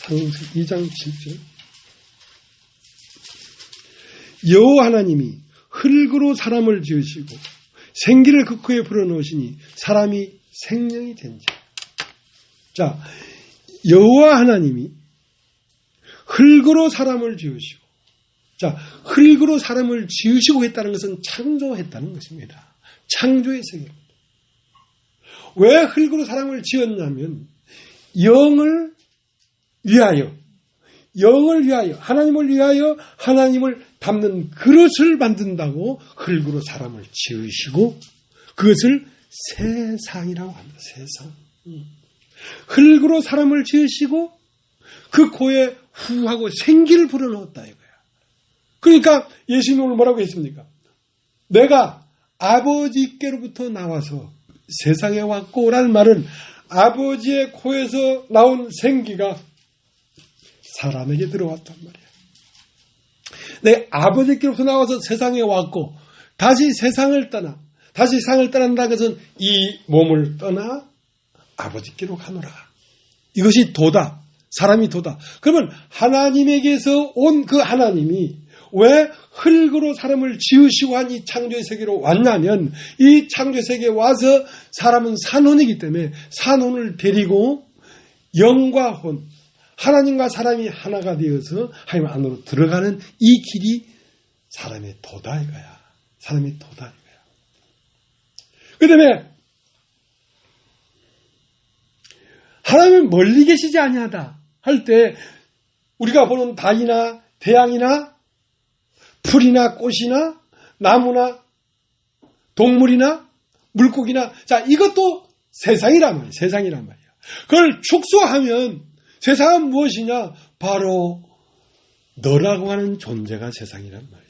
창세기 2장 7절. 여호와 하나님이 흙으로 사람을 지으시고 생기를 그 코에 불어넣으시니 사람이 생명이 된지. 자, 여호와 하나님이 흙으로 사람을 지으시고, 자, 흙으로 사람을 지으시고 했다는 것은 창조했다는 것입니다. 창조의 세계입니다. 왜 흙으로 사람을 지었냐면 영을 위하여, 하나님을 위하여 하나님을 담는 그릇을 만든다고 흙으로 사람을 지으시고 그것을 세상이라고 합니다. 세상. 흙으로 사람을 지으시고 그 코에 후하고 생기를 불어넣었다 이거야. 그러니까 예수님이 오늘 뭐라고 했습니까? 내가 아버지께로부터 나와서 세상에 왔고 라는 말은 아버지의 코에서 나온 생기가 사람에게 들어왔단 말이야. 내 아버지께로부터 나와서 세상에 왔고 다시 세상을 떠난다는 것은 이 몸을 떠나 아버지께로 가노라. 이것이 도다. 사람이 도다. 그러면 하나님에게서 온 그 하나님이 왜 흙으로 사람을 지으시고 한 이 창조의 세계로 왔냐면 이 창조의 세계에 와서 사람은 산혼이기 때문에 산혼을 데리고 영과 혼, 하나님과 사람이 하나가 되어서 하나님 안으로 들어가는 이 길이 사람의 도다 이거야. 사람의 도다 이거야. 그 다음에 하나님은 멀리 계시지 아니하다 할 때 우리가 보는 달이나 태양이나 풀이나 꽃이나 나무나 동물이나 물고기나, 자, 이것도 세상이란 말이에요. 세상이란 말이에요. 그걸 축소하면 세상은 무엇이냐? 바로 너라고 하는 존재가 세상이란 말이야.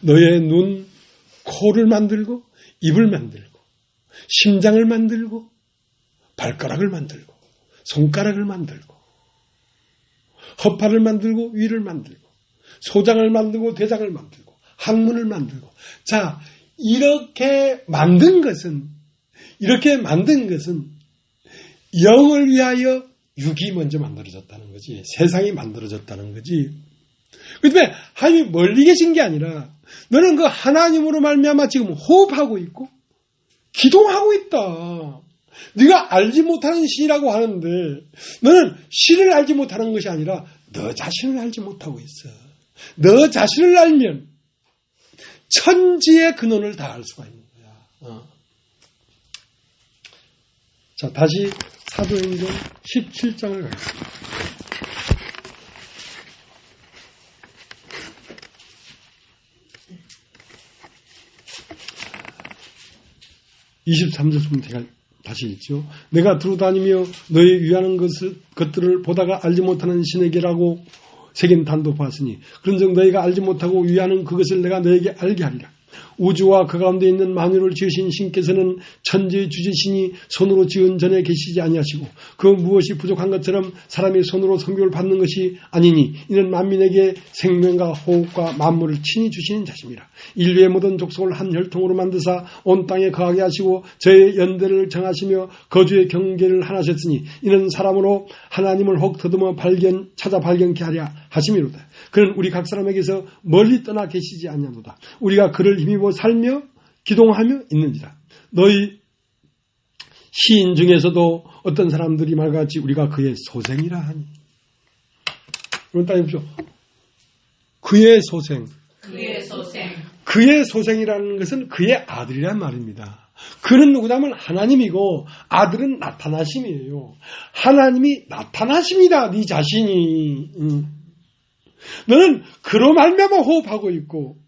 너의 눈, 코를 만들고, 입을 만들고, 심장을 만들고, 발가락을 만들고, 손가락을 만들고, 허파를 만들고, 위를 만들고, 소장을 만들고, 대장을 만들고, 항문을 만들고. 자, 이렇게 만든 것은 영을 위하여 육이 먼저 만들어졌다는 거지. 세상이 만들어졌다는 거지. 그 때문에 하나님이 멀리 계신 게 아니라 너는 그 하나님으로 말미암아 지금 호흡하고 있고 기도하고 있다. 네가 알지 못하는 신이라고 하는데 너는 신을 알지 못하는 것이 아니라 너 자신을 알지 못하고 있어. 너 자신을 알면 천지의 근원을 다 알 수가 있는 거야. 자, 다시 사도행전 17장을 가겠습니다. 23절부터 다시 읽죠. 내가 두루다니며 너희 위하는 것들을 보다가 알지 못하는 신에게라고 새긴 단도 봤으니 그런즉 너희가 알지 못하고 위하는 그것을 내가 너에게 알게 하리라. 우주와 그 가운데 있는 만유를 지으신 신께서는 천지의 주지신이 손으로 지은 전에 계시지 아니하시고 그 무엇이 부족한 것처럼 사람이 손으로 섬김을 받는 것이 아니니 이는 만민에게 생명과 호흡과 만물을 친히 주시는 자십니다. 인류의 모든 족속을 한 혈통으로 만드사 온 땅에 거하게 하시고 저의 연대를 정하시며 거주의 경계를 하나셨으니 이는 사람으로 하나님을 혹 더듬어 찾아 발견케 하려 하심이로다. 그는 우리 각 사람에게서 멀리 떠나 계시지 아니하노다. 우리가 그를 힘입어 살며 기동하며 있는지라. 너희 시인 중에서도 어떤 사람들이 말같이 우리가 그의 소생이라 하니. 여러분 따라해보십시오. 그의 소생. 그의 소생. 그의 소생이라는 것은 그의 아들이란 말입니다. 그는 누구냐면 하나님이고 아들은 나타나심이에요. 하나님이 나타나심이다. 네 자신이. 너는 그로 말미암아 호흡하고 있고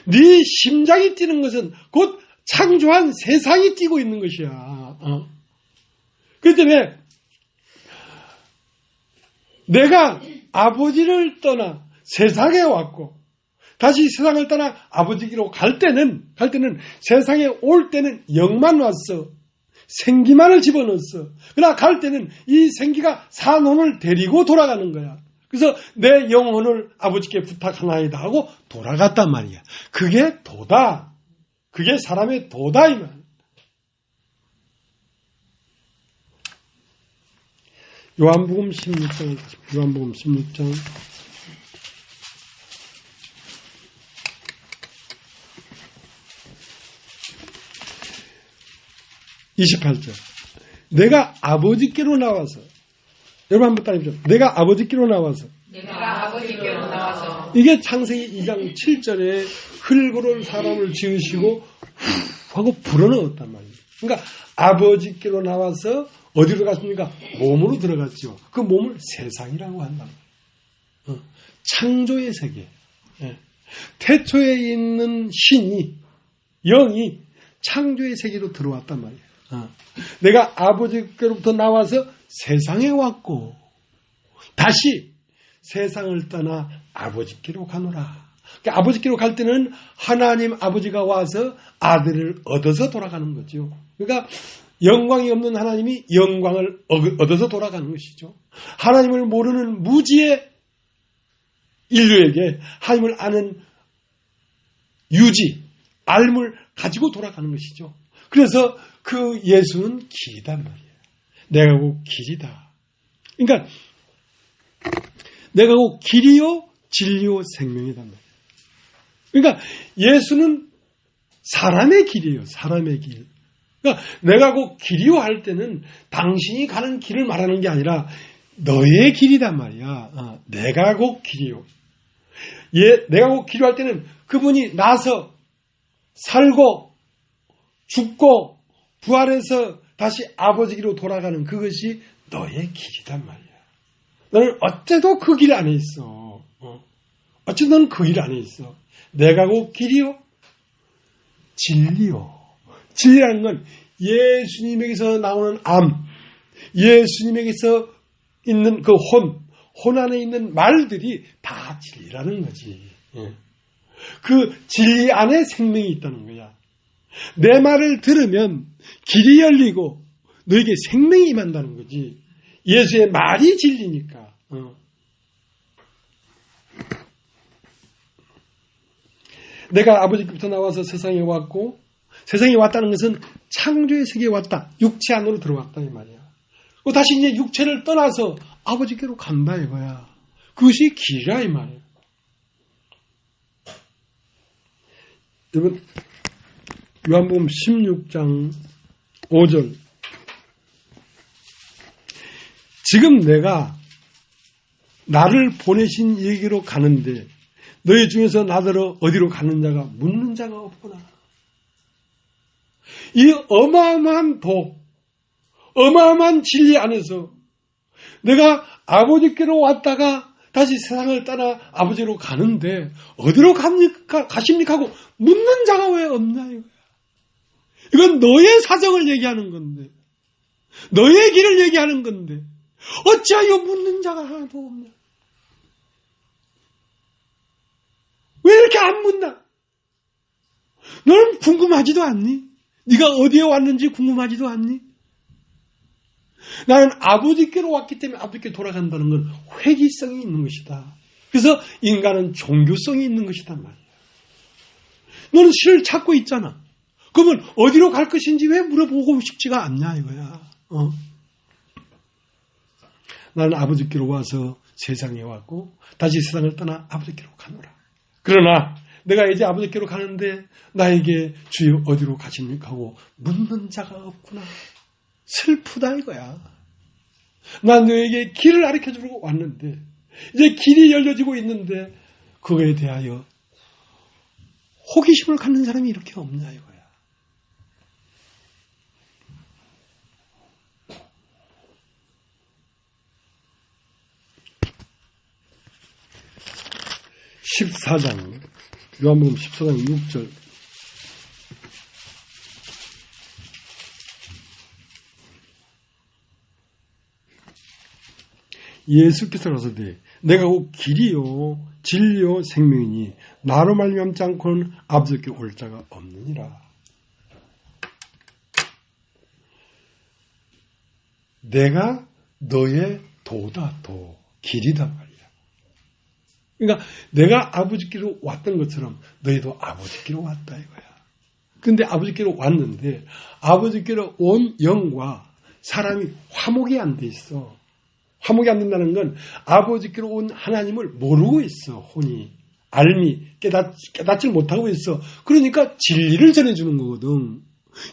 네 심장이 뛰는 것은 곧 창조한 세상이 뛰고 있는 것이야. 그렇기 때문에 내가 아버지를 떠나 세상에 왔고 다시 세상을 떠나 아버지께로 갈 때는 세상에 올 때는 영만 왔어. 생기만을 집어넣었어. 그러나 갈 때는 이 생기가 산혼을 데리고 돌아가는 거야. 그래서 내 영혼을 아버지께 부탁하나이다 하고 돌아갔단 말이야. 그게 도다. 그게 사람의 도다 이 말. 요한복음 16장, 요한복음 16장 28절. 내가 아버지께로 나와서 여러분 한번 따라해보죠. 내가 아버지께로 나와서. 이게 창세기 2장 7절에 흙으로 사람을 지으시고 하고 불어넣었단 말이에요. 그러니까 아버지께로 나와서 어디로 갔습니까? 몸으로 들어갔죠. 그 몸을 세상이라고 한단 말이에요. 창조의 세계. 태초에 있는 신이 영이 창조의 세계로 들어왔단 말이에요. 내가 아버지께로부터 나와서 세상에 왔고 다시 세상을 떠나 아버지께로 가노라. 그러니까 아버지께로 갈 때는 하나님 아버지가 와서 아들을 얻어서 돌아가는 거죠. 그러니까 영광이 없는 하나님이 영광을 얻어서 돌아가는 것이죠. 하나님을 모르는 무지의 인류에게 하나님을 아는 유지, 알물 가지고 돌아가는 것이죠. 그래서 그 예수는 길이단 말이에요. 내가 곧 길이다. 그러니까 내가 곧 길이요 진리요 생명이단 말이에요. 그러니까 예수는 사람의 길이에요. 사람의 길. 그러니까 내가 곧 길이요 할 때는 당신이 가는 길을 말하는 게 아니라 너의 길이단 말이야. 내가 곧 길이요. 내가 곧 길이요 할 때는 그분이 나서 살고 죽고 부활해서 다시 아버지기로 돌아가는 그것이 너의 길이단 말이야. 너는 어째도 그 길 안에 있어. 어찌 너는 그 일 안에 있어. 내가 곧 길이요, 진리요. 진리라는 건 예수님에게서 나오는 암, 예수님에게서 있는 그 혼 안에 있는 말들이 다 진리라는 거지. 그 진리 안에 생명이 있다는 거야. 내 말을 들으면 길이 열리고 너에게 생명이 임한다는 거지. 예수의 말이 진리니까. 내가 아버지께부터 나와서 세상에 왔고, 세상에 왔다는 것은 창조의 세계에 왔다. 육체 안으로 들어왔다 이 말이야. 다시 이제 육체를 떠나서 아버지께로 간다 이거야. 그것이 길이라 이 말이야. 여러분, 요한복음 16장 5절. 지금 내가 나를 보내신 얘기로 가는데 너희 중에서 나더러 어디로 가는 자가 묻는 자가 없구나. 이 어마어마한 어마어마한 진리 안에서 내가 아버지께로 왔다가 다시 세상을 떠나 아버지로 가는데 어디로 가십니까 하고 묻는 자가 왜 없냐 이거야. 이건 너의 사정을 얘기하는 건데, 너의 길을 얘기하는 건데 어찌하여 묻는 자가 하나도 없냐. 왜 이렇게 안 묻나? 너는 궁금하지도 않니? 네가 어디에 왔는지 궁금하지도 않니? 나는 아버지께로 왔기 때문에 아버지께 돌아간다는 건 회귀성이 있는 것이다. 그래서 인간은 종교성이 있는 것이단 말이야. 너는 실을 찾고 있잖아. 그러면 어디로 갈 것인지 왜 물어보고 싶지가 않냐 이거야. 나는 아버지께로 와서 세상에 왔고 다시 세상을 떠나 아버지께로 가노라. 그러나 내가 이제 아버지께로 가는데 나에게 주여 어디로 가십니까 하고 묻는 자가 없구나. 슬프다 이거야. 난 너에게 길을 가르쳐주고 왔는데 이제 길이 열려지고 있는데 그거에 대하여 호기심을 갖는 사람이 이렇게 없냐 이거야. 요한복음 14장 6절. 예수께서 가서되 내가 곧 길이요 진리요 생명이니 나로 말미암지 않고는 아버지께 올 자가 없느니라. 내가 너의 도다, 길이다 말이야. 그러니까 내가 아버지께로 왔던 것처럼 너희도 아버지께로 왔다 이거야. 근데 아버지께로 왔는데 아버지께로 온 영과 사람이 화목이 안 돼 있어. 화목이 안 된다는 건 아버지께로 온 하나님을 모르고 있어. 혼이 깨닫지 못하고 있어. 그러니까 진리를 전해주는 거거든.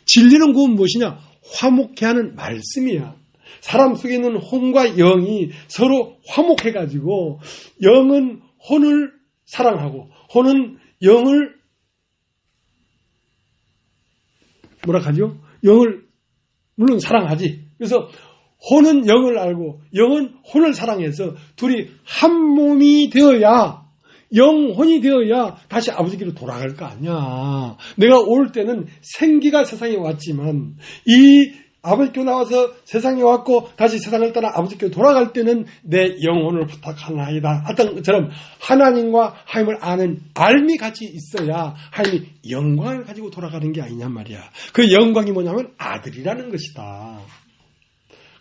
진리는 그건 무엇이냐? 화목해 하는 말씀이야. 사람 속에 있는 혼과 영이 서로 화목해가지고 영은 혼을 사랑하고 혼은 영을 뭐라 하죠? 영을 물론 사랑하지. 그래서 혼은 영을 알고 영은 혼을 사랑해서 둘이 한 몸이 되어야 영혼이 되어야 다시 아버지께로 돌아갈 거 아니야. 내가 올 때는 생기가 세상에 왔지만 이 아버지께로 나와서 세상에 왔고 다시 세상을 떠나 아버지께로 돌아갈 때는 내 영혼을 부탁하나이다. 하던 것처럼 하나님과 하나님을 아는 알미 같이 있어야 하나님이 영광을 가지고 돌아가는 게 아니냔 말이야. 그 영광이 뭐냐면 아들이라는 것이다.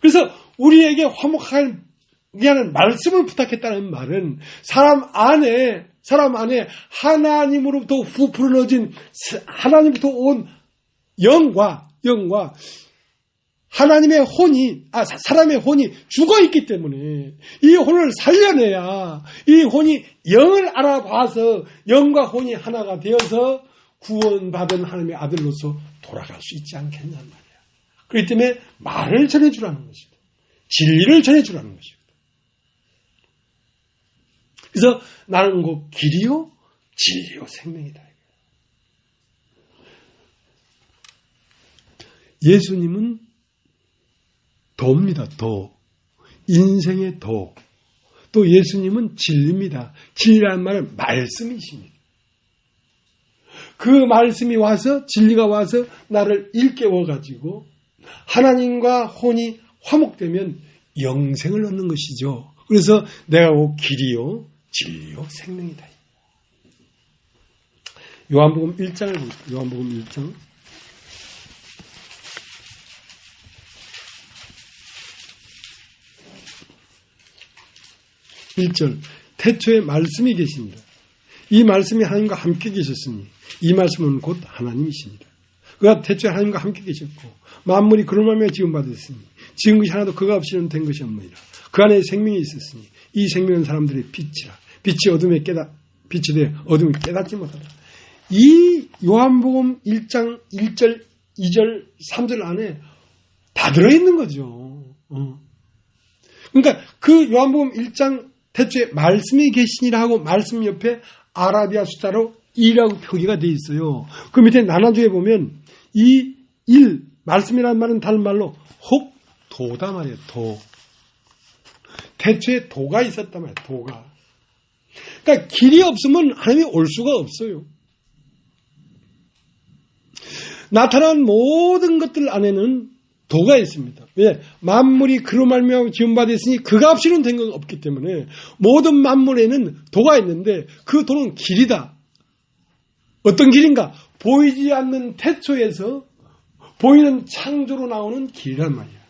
그래서 우리에게 화목하게 하는 말씀을 부탁했다는 말은 사람 안에 하나님으로부터 부풀어진 하나님부터 온 영과 하나님의 혼이 사람의 혼이 죽어 있기 때문에 이 혼을 살려내야 이 혼이 영을 알아봐서 영과 혼이 하나가 되어서 구원받은 하나님의 아들로서 돌아갈 수 있지 않겠냔 말이야. 그렇기 때문에 말을 전해주라는 것이다. 진리를 전해주라는 것이다. 그래서 나는 곧 길이요 진리요 생명이다. 예수님은 도입니다. 인생의 도. 또 예수님은 진리입니다. 진리라는 말은 말씀이십니다. 그 말씀이 와서 진리가 와서 나를 일깨워가지고 하나님과 혼이 화목되면 영생을 얻는 것이죠. 그래서 내가 곧 길이요 진리요 생명이다. 요한복음 1장을 보겠습니다. 요한복음 1장 1절 태초에 말씀이 계십니다. 이 말씀이 하나님과 함께 계셨으니 이 말씀은 곧 하나님이십니다. 그가 태초에 하나님과 함께 계셨고 만물이 그로 말미암아 지음받았으니 지은 것이 하나도 그가 없이는 된 것이 없느니라. 그 안에 생명이 있었으니 이 생명은 사람들의 빛이라. 빛이 어둠에 빛이 돼 어둠이 깨닫지 못하라. 이 요한복음 1장 1절 2절 3절 안에 다 들어있는 거죠. 그러니까 그 요한복음 1장 태초에 말씀이 계시니라 하고 말씀 옆에 아라비아 숫자로 2라고 표기가 되어 있어요. 그 밑에 나눠주에 보면 이 1, 말씀이라는 말은 다른 말로 혹 도다 말이에요. 도. 태초에 도가 있었단 말이에요. 도가. 그러니까 길이 없으면 하나님이 올 수가 없어요. 나타난 모든 것들 안에는 도가 있습니다. 왜? 만물이 그로 말미암아 지음받았으니 그가 없이는 된 건 없기 때문에 모든 만물에는 도가 있는데 그 도는 길이다. 어떤 길인가? 보이지 않는 태초에서 보이는 창조로 나오는 길이란 말이야.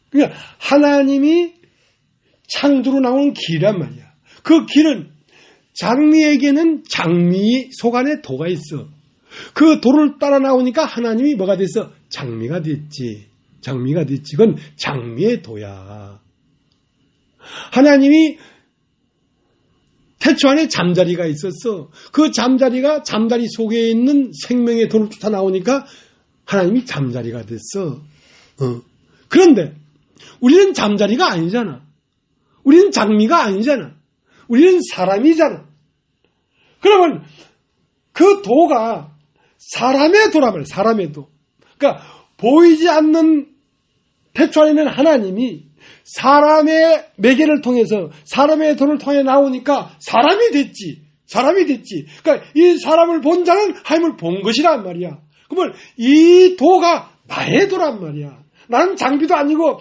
그러니까 하나님이 창조로 나오는 길이란 말이야. 그 길은 장미에게는 장미 속 안에 도가 있어. 그 도를 따라 나오니까 하나님이 뭐가 됐어? 장미가 됐지. 장미가 됐지. 그건 장미의 도야. 하나님이 태초 안에 잠자리가 있었어. 그 잠자리가 잠자리 속에 있는 생명의 도를 쫓아 나오니까 하나님이 잠자리가 됐어. 그런데 우리는 잠자리가 아니잖아. 우리는 장미가 아니잖아. 우리는 사람이잖아. 그러면 그 도가 사람의 도란 말이야. 사람의 도. 그러니까 보이지 않는 태초 안에 있는 하나님이 사람의 매개를 통해서 사람의 도를 통해 나오니까 사람이 됐지. 사람이 됐지. 그러니까 이 사람을 본 자는 하나님을 본 것이란 말이야. 그러면 이 도가 나의 도란 말이야. 나는 장비도 아니고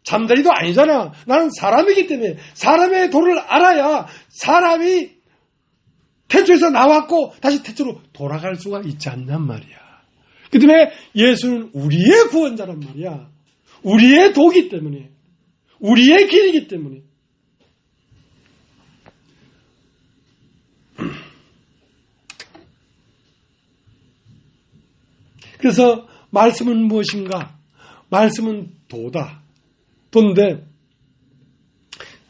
잠자리도 아니잖아. 나는 사람이기 때문에 사람의 도를 알아야 사람이 태초에서 나왔고 다시 태초로 돌아갈 수가 있지 않냔 말이야. 그 때문에 예수는 우리의 구원자란 말이야. 우리의 도기 때문에. 우리의 길이기 때문에. 그래서 말씀은 무엇인가? 말씀은 도다. 도인데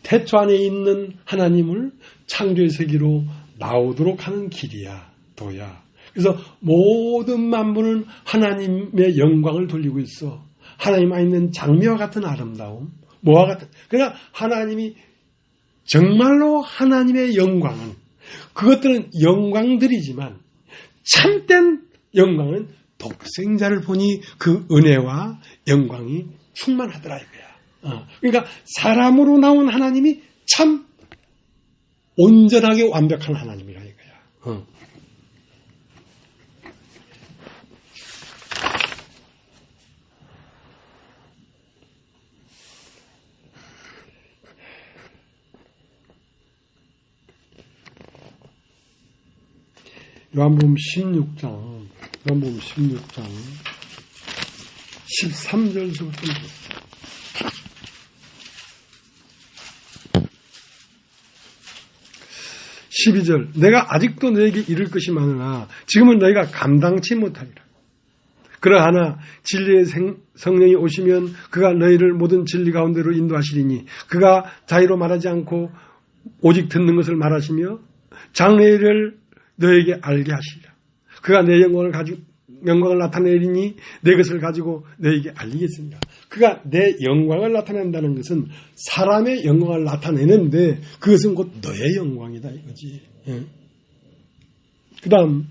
태초 안에 있는 하나님을 창조의 세계로 나오도록 하는 길이야. 도야. 그래서 모든 만물은 하나님의 영광을 돌리고 있어. 하나님 안에 있는 장미와 같은 아름다움, 뭐와 같은. 그러니까 하나님이 정말로 하나님의 영광은 그것들은 영광들이지만 참된 영광은 독생자를 보니 그 은혜와 영광이 충만하더라 이거야. 그러니까 사람으로 나온 하나님이 참 온전하게 완벽한 하나님이라 이거야. 요한복음 16장 13절부터 12절 내가 아직도 너에게 이를 것이 많으나 지금은 너희가 감당치 못하리라. 그러하나 진리의 성령이 오시면 그가 너희를 모든 진리 가운데로 인도하시리니 그가 자의로 말하지 않고 오직 듣는 것을 말하시며 장래를 너에게 알게 하시리라. 그가 내 영광을 나타내리니 내 것을 가지고 너에게 알리겠습니다. 그가 내 영광을 나타낸다는 것은 사람의 영광을 나타내는데 그것은 곧 너의 영광이다 이거지. 그 다음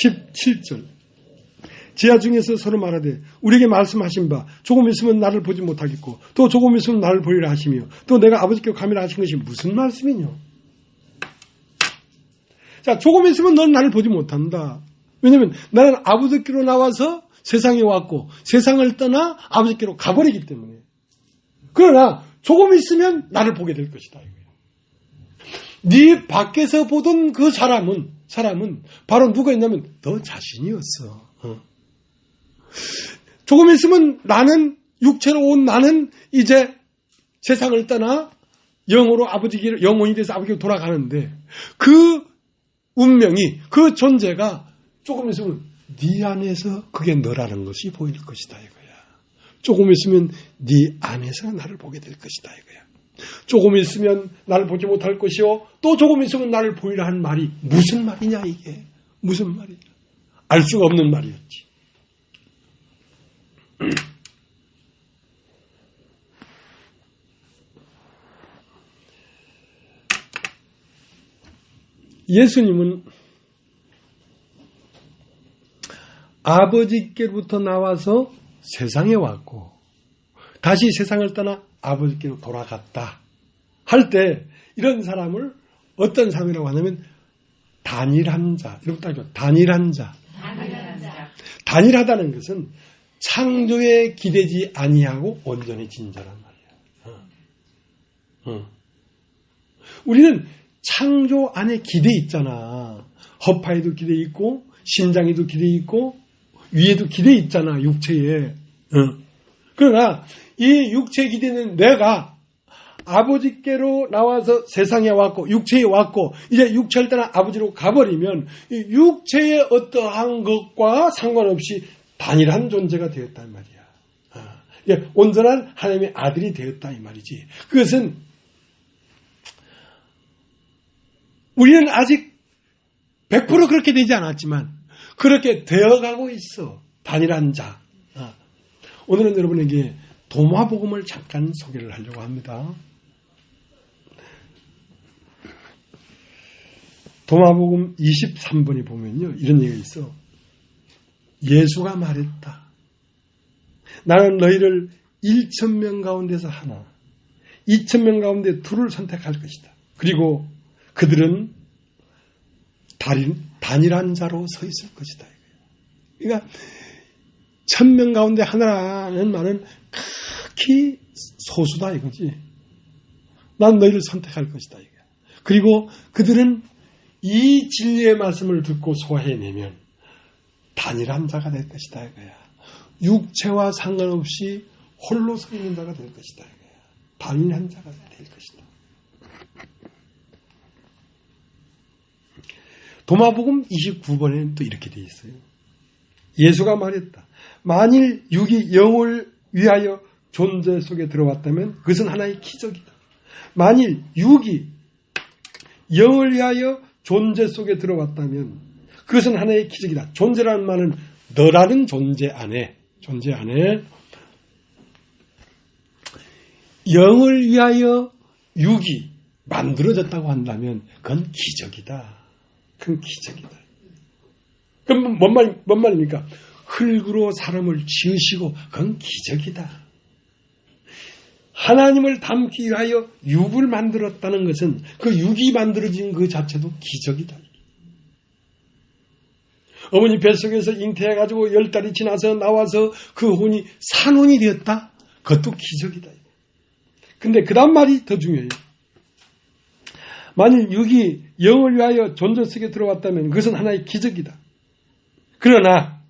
17절 지하 중에서 서로 말하되 우리에게 말씀하신 바 조금 있으면 나를 보지 못하겠고 또 조금 있으면 나를 보리라 하시며 또 내가 아버지께 가미라 하신 것이 무슨 말씀이뇨? 자, 조금 있으면 너는 나를 보지 못한다. 왜냐하면 나는 아버지께로 나와서 세상에 왔고 세상을 떠나 아버지께로 가버리기 때문에. 그러나 조금 있으면 나를 보게 될 것이다. 네 밖에서 보던 그 사람은 바로 누가 있냐면 너 자신이었어. 조금 있으면 나는 육체로 온 나는 이제 세상을 떠나 영으로 영혼이 돼서 아버지로 돌아가는데 그 운명이 그 존재가 조금 있으면 네 안에서 그게 너라는 것이 보일 것이다 이거야. 조금 있으면 네 안에서 나를 보게 될 것이다 이거야. 조금 있으면 나를 보지 못할 것이요 또 조금 있으면 나를 보이라 한 말이 무슨 말이냐 이게. 무슨 말이냐. 알 수가 없는 말이었지. 예수님은 아버지께로부터 나와서 세상에 왔고 다시 세상을 떠나 아버지께로 돌아갔다 할 때 이런 사람을 어떤 사람이라고 하냐면 단일한 자. 이렇게 따져. 단일한 자. 단일하다는 것은 창조에 기대지 아니하고 온전해진 자란 말이야. 우리는 창조 안에 기대 있잖아. 허파에도 기대 있고 신장에도 기대 있고 위에도 기대 있잖아. 육체에. 그러나 이 육체 기대는 내가 아버지께로 나와서 세상에 왔고 육체에 왔고 이제 육체를 떠나 아버지로 가버리면 이 육체의 어떠한 것과 상관없이 단일한 존재가 되었단 말이야. 온전한 하나님의 아들이 되었다 이 말이지. 그것은 우리는 아직 100% 그렇게 되지 않았지만 그렇게 되어가고 있어. 단일한 자. 오늘은 여러분에게 도마복음을 잠깐 소개를 하려고 합니다. 도마복음 23번에 보면요. 이런 얘기가 있어. 예수가 말했다. 나는 너희를 1,000명 가운데서 하나, 2,000명 가운데 둘을 선택할 것이다. 그리고 그들은 단일한 자로 서 있을 것이다. 그러니까 1,000명 가운데 하나라는 말은 극히 소수다 이거지. 난 너희를 선택할 것이다. 그리고 그들은 이 진리의 말씀을 듣고 소화해내면 단일한 자가 될 것이다 이거야. 육체와 상관없이 홀로 서 있는 자가 될 것이다 이거야. 단일한 자가 될 것이다. 도마복음 29번에는 또 이렇게 되어 있어요. 예수가 말했다. 만일 육이 영을 위하여 존재 속에 들어왔다면 그것은 하나의 기적이다. 만일 육이 영을 위하여 존재 속에 들어왔다면 그것은 하나의 기적이다. 존재라는 말은 너라는 존재 안에 영을 위하여 육이 만들어졌다고 한다면 그건 기적이다. 그건 기적이다. 그럼 뭔 말입니까? 흙으로 사람을 지으시고 그건 기적이다. 하나님을 닮기 위하여 육을 만들었다는 것은 그 육이 만들어진 그 자체도 기적이다. 어머니 뱃속에서 잉태해가지고 10달이 지나서 나와서 그 혼이 산혼이 되었다? 그것도 기적이다. 근데 그 다음 말이 더 중요해요. 만일 육이 영을 위하여 존재 속에 들어왔다면 그것은 하나의 기적이다. 그러나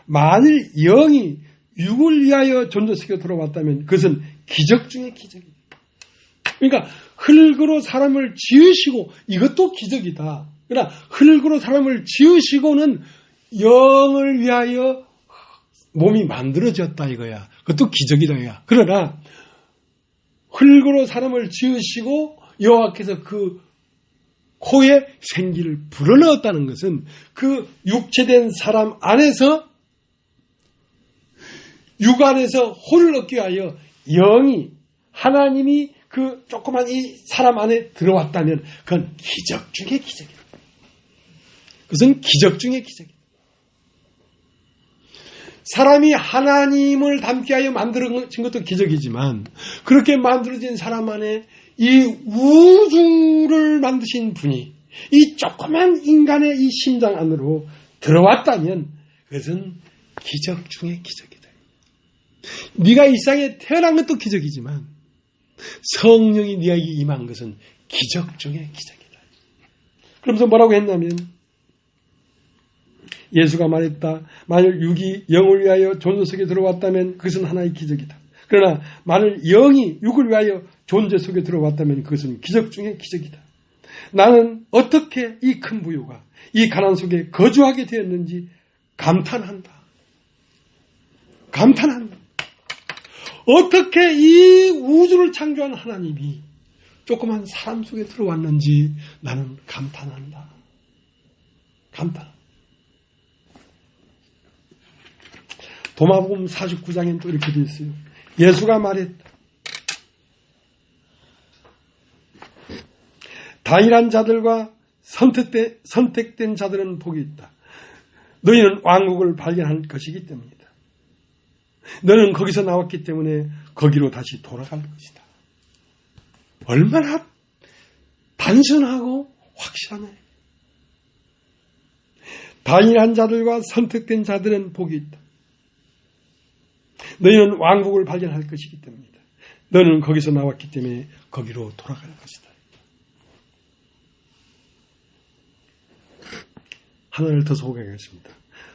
만일 영이 육을 위하여 존재 속에 들어왔다면 그것은 기적 중의 기적이다. 그러니까 흙으로 사람을 지으시고 이것도 기적이다. 그러나 흙으로 사람을 지으시고는 영을 위하여 몸이 만들어졌다 이거야. 그것도 기적이다 이거야. 그러나 흙으로 사람을 지으시고 여호와께서 그 코에 생기를 불어넣었다는 것은 그 육체된 사람 안에서 육 안에서 혼을 얻기 위하여 영이 하나님이 그 조그만 이 사람 안에 들어왔다면 그건 기적 중의 기적이다. 그것은 기적 중의 기적이다. 사람이 하나님을 닮게 하여 만들어진 것도 기적이지만 그렇게 만들어진 사람 안에 이 우주를 만드신 분이 이 조그만 인간의 이 심장 안으로 들어왔다면 그것은 기적 중의 기적이다. 네가 이 세상에 태어난 것도 기적이지만 성령이 네에게 임한 것은 기적 중의 기적이다. 그러면서 뭐라고 했냐면 예수가 말했다. 만일 육이 영을 위하여 존재 속에 들어왔다면 그것은 하나의 기적이다. 그러나 만일 영이 육을 위하여 존재 속에 들어왔다면 그것은 기적 중의 기적이다. 나는 어떻게 이 큰 부요가 이 가난 속에 거주하게 되었는지 감탄한다. 감탄한다. 어떻게 이 우주를 창조한 하나님이 조그만 사람 속에 들어왔는지 나는 감탄한다. 감탄. 도마복음 49장엔 또 이렇게 되어 있어요. 예수가 말했다. 다일한 자들과 선택된 자들은 복이 있다. 너희는 왕국을 발견할 것이기 때문이다. 너는 거기서 나왔기 때문에 거기로 다시 돌아갈 것이다. 얼마나 단순하고 확실하네. 다일한 자들과 선택된 자들은 복이 있다. 너희는 왕국을 발견할 것이기 때문이다. 너는 거기서 나왔기 때문에 거기로 돌아갈 것이다. 하나를 더 소개하겠습니다.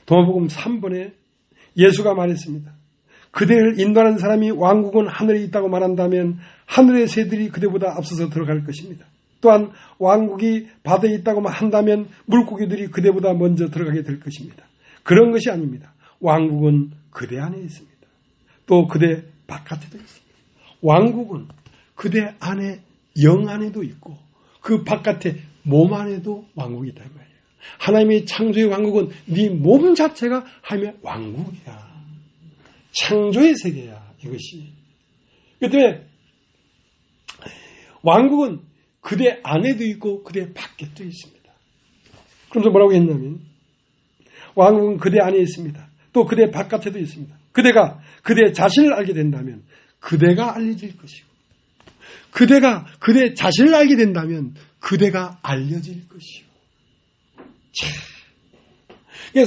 도마복음 3번에 예수가 말했습니다. 그대를 인도하는 사람이 왕국은 하늘에 있다고 말한다면 하늘의 새들이 그대보다 앞서서 들어갈 것입니다. 또한 왕국이 바다에 있다고 한다면 물고기들이 그대보다 먼저 들어가게 될 것입니다. 그런 것이 아닙니다. 왕국은 그대 안에 있습니다. 또 그대 바깥에도 있습니다. 왕국은 그대 안에 영 안에도 있고 그 바깥에 몸 안에도 왕국이 있단 말이에요. 하나님의 창조의 왕국은 네 몸 자체가 하나님의 왕국이야. 창조의 세계야 이것이. 그렇기 때문에 왕국은 그대 안에도 있고 그대 밖에도 있습니다. 그러면서 뭐라고 했냐면 왕국은 그대 안에 있습니다. 또 그대 바깥에도 있습니다. 그대가 그대 자신을 알게 된다면 그대가 알려질 것이고 그대가 그대 자신을 알게 된다면 그대가 알려질 것이고.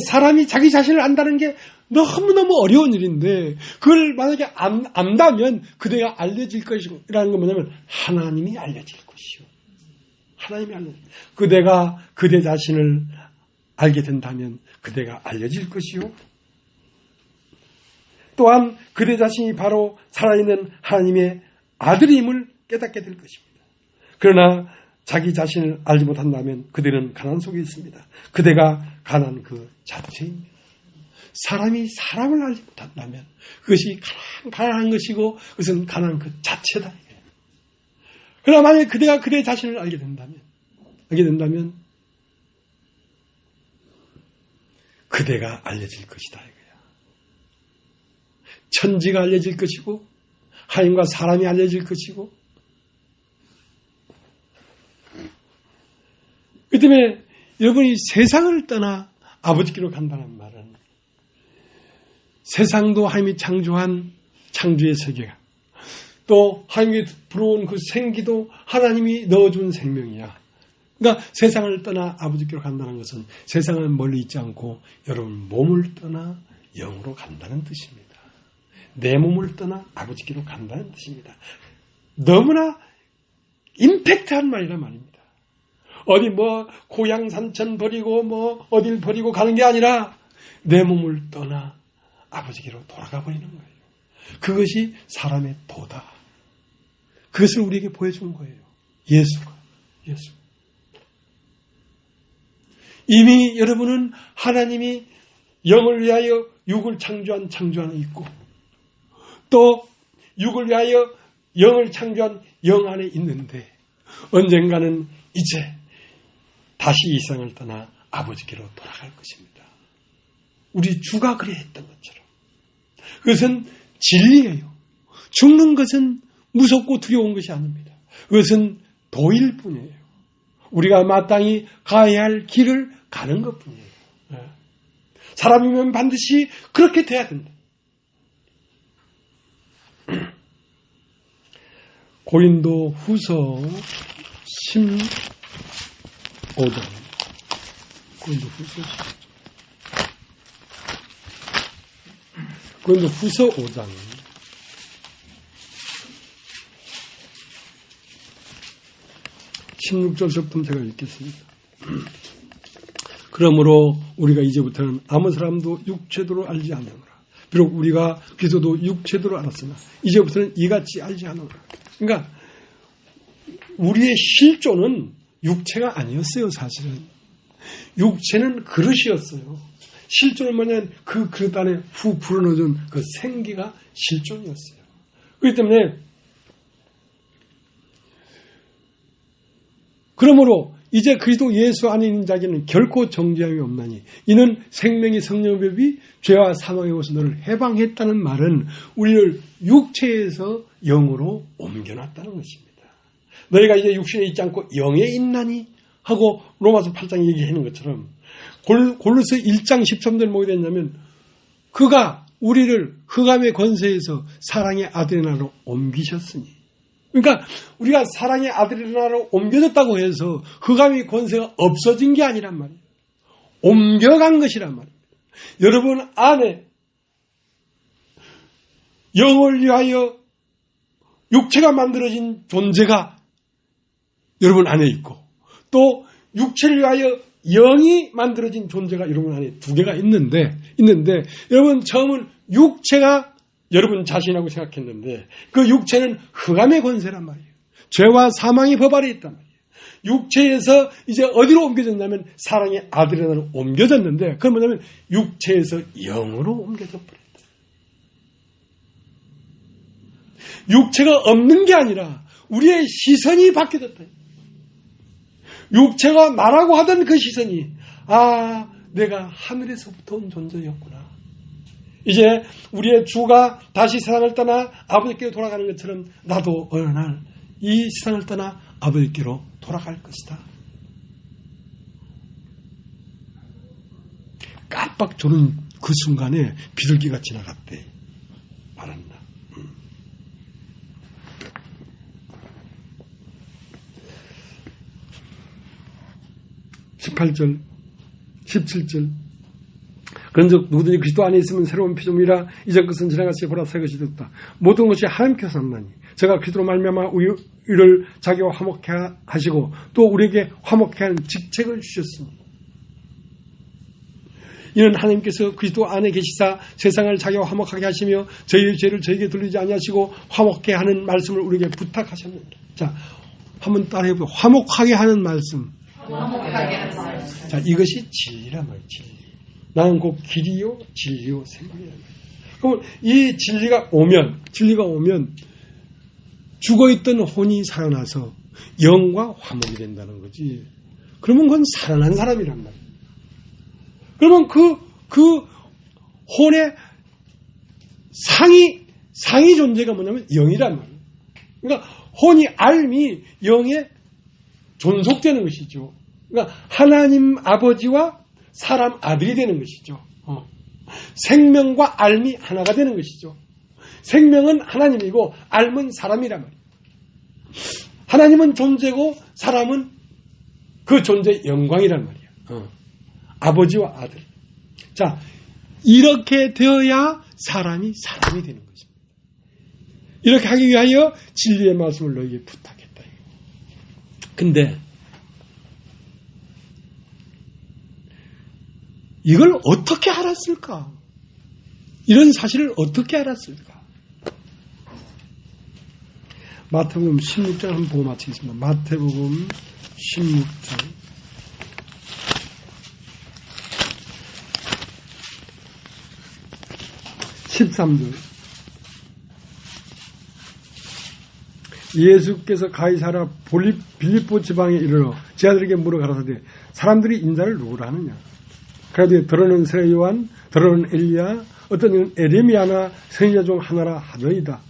사람이 자기 자신을 안다는 게 너무너무 어려운 일인데 그걸 만약에 안다면 그대가 알려질 것이라는 건 뭐냐면 하나님이 알려질 것이요. 하나님이 알려질 것이요. 그대가 그대 자신을 알게 된다면 그대가 알려질 것이요. 또한 그대 자신이 바로 살아있는 하나님의 아들임을 깨닫게 될 것입니다. 그러나 자기 자신을 알지 못한다면 그대는 가난 속에 있습니다. 그대가 가난 그 자체입니다. 사람이 사람을 알지 못한다면 그것이 가난한 것이고 그것은 가난 그 자체다. 그러나 만약에 그대가 그대 자신을 알게 된다면 그대가 알려질 것이다. 천지가 알려질 것이고 하나님과 사람이 알려질 것이고. 그 때문에 여러분이 세상을 떠나 아버지께로 간다는 말은 세상도 하나님이 창조한 창조의 세계가 또 하나님이 불어온 그 생기도 하나님이 넣어준 생명이야. 그러니까 세상을 떠나 아버지께로 간다는 것은 세상은 멀리 있지 않고 여러분 몸을 떠나 영으로 간다는 뜻입니다. 내 몸을 떠나 아버지께로 간다는 뜻입니다. 너무나 임팩트한 말이란 말입니다. 어디 고향 산천 버리고 어딜 버리고 가는 게 아니라 내 몸을 떠나 아버지께로 돌아가 버리는 거예요. 그것이 사람의 도다. 그것을 우리에게 보여준 거예요. 예수. 이미 여러분은 하나님이 영을 위하여 육을 창조한 창조 안에 있고 또 육을 위하여 영을 창조한 영 안에 있는데 언젠가는 이제 다시 이 세상을 떠나 아버지께로 돌아갈 것입니다. 우리 주가 그래 했던 것처럼. 그것은 진리예요. 죽는 것은 무섭고 두려운 것이 아닙니다. 그것은 도일 뿐이에요. 우리가 마땅히 가야 할 길을 가는 것뿐이에요. 사람이면 반드시 그렇게 돼야 된다. 고린도 후서 15장. 고린도 후서 5장. 16절부터 제가 읽겠습니다. 그러므로 우리가 이제부터는 아무 사람도 육체도로 알지 않느니라. 비록 우리가 그리스도도 육체도로 알았으나 이제부터는 이같이 알지 않느니라. 그러니까 우리의 실존은 육체가 아니었어요. 사실은 육체는 그릇이었어요. 실존은 뭐냐면 그 그릇 안에 후 불어넣어준 그 생기가 실존이었어요. 그렇기 때문에 그러므로 이제 그리스도 예수 안에 있는 자에게는 결코 정죄함이 없나니 이는 생명의 성령법이 죄와 사망의 것을 너를 해방했다는 말은 우리를 육체에서 영으로 옮겨놨다는 것입니다. 너희가 이제 육신에 있지 않고 영에 있나니 하고 로마서 8장 얘기하는 것처럼 골로새 1장 13절 뭐가 됐냐면 그가 우리를 흑암의 권세에서 사랑의 아들의 나라로 옮기셨으니 그러니까 우리가 사랑의 아들의 나라로 옮겨졌다고 해서 흑암의 권세가 없어진 게 아니란 말이에요. 옮겨간 것이란 말이에요. 여러분 안에 영을 위하여 육체가 만들어진 존재가 여러분 안에 있고 또 육체를 위하여 영이 만들어진 존재가 여러분 안에 두 개가 있는데 여러분 처음은 육체가 여러분 자신이라고 생각했는데 그 육체는 흑암의 권세란 말이에요. 죄와 사망의 법 아래 있단 말이에요. 육체에서 이제 어디로 옮겨졌냐면 사랑의 아들의 나라로 옮겨졌는데 그건 뭐냐면 육체에서 영으로 옮겨져 버렸다. 육체가 없는 게 아니라 우리의 시선이 바뀌어졌다. 육체가 나라고 하던 그 시선이 내가 하늘에서부터 온 존재였구나. 이제 우리의 주가 다시 세상을 떠나 아버지께로 돌아가는 것처럼 나도 어느 날 이 세상을 떠나 아버지께로 돌아갈 것이다. 깜빡 조는 그 순간에 비둘기가 지나갔대. 말한다. 18절, 17절. 그런즉 누구든지 그리스도 안에 있으면 새로운 피조물이라 이전 것은 지나갔으니 보라 새 것이 되었다. 모든 것이 하나님께서 하셨나니 제가 그리스도로 말미암아 우리를 자기와 화목케 하시고 또 우리에게 화목케 하는 직책을 주셨으니 이는 하나님께서 그리스도 안에 계시사 세상을 자기와 화목하게 하시며 저희의 죄를 저에게 돌리지 아니하시고 화목케 하는 말씀을 우리에게 부탁하셨느니라. 자, 한번 따라해보세요. 화목하게 하는 말씀. 자, 이것이 진리란 말이에요. 진리. 나는 곧 길이요 진리요 생명이란 말이에요. 그러면 이 진리가 오면 죽어있던 혼이 살아나서 영과 화목이 된다는 거지. 그러면 그건 살아난 사람이란 말이에요. 그러면 그 혼의 상위 존재가 뭐냐면 영이란 말이에요. 그러니까 혼이 알미 영에 존속되는 것이죠. 그러니까 하나님 아버지와 사람 아들이 되는 것이죠. 생명과 알미 하나가 되는 것이죠. 생명은 하나님이고 알은 사람이란 말이에요. 하나님은 존재고 사람은 그 존재의 영광이란 말이에요. 아버지와 아들. 자, 이렇게 되어야 사람이 되는 것입니다. 이렇게 하기 위하여 진리의 말씀을 너희에게 부탁했다. 근데 이걸 어떻게 알았을까? 이런 사실을 어떻게 알았을까? 마태복음 16장 한번 보고 마치겠습니다. 마태복음 16장 13절. 예수께서 가이사랴 빌립보 지방에 이르러 제 아들에게 물어 가라사대 사람들이 인자를 누구라 하느냐? 그러되 더러는 세례 요한, 더러는 엘리야, 어떤 이는 에레미야나 선지자 중 하나이다.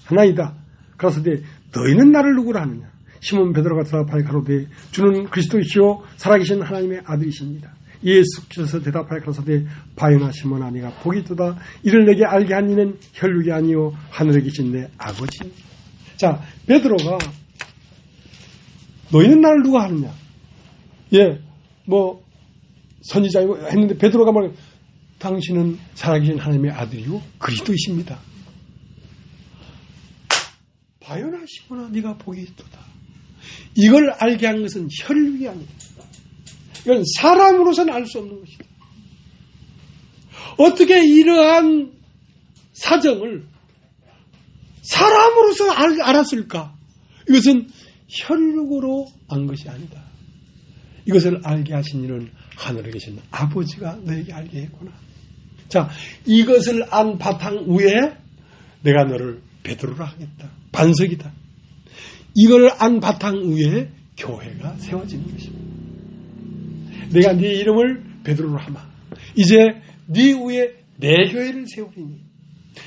가라사대 너희는 나를 누구라 하느냐? 시몬 베드로가 대답하여 가로되 주는 그리스도이시요 살아계신 하나님의 아들이십니다. 예수께서 대답하여 가라사대 바요나 시몬아 네가 복이 있도다. 이를 내게 알게 한 이는 혈육이 아니요 하늘에 계신 내 아버지. 자, 베드로가 너희는 나를 누가 하느냐? 예, 뭐 선지자이고 했는데 베드로가 말해 당신은 살아계신 하나님의 아들이요 그리스도이십니다. 바요나 시몬아 네가 복이 있도다. 이걸 알게 한 것은 혈육이 아니다. 이건 사람으로서는 알 수 없는 것이다. 어떻게 이러한 사정을 사람으로서 알았을까? 이것은 혈육으로 안 것이 아니다. 이것을 알게 하신 이는 하늘에 계신 아버지가 너에게 알게 했구나. 자, 이것을 안 바탕 위에 내가 너를 베드로라 하겠다. 반석이다. 이걸 안 바탕 위에 교회가 세워지는 것입니다. 내가 네 이름을 베드로로 하마. 이제 네 위에 내 교회를 세우리니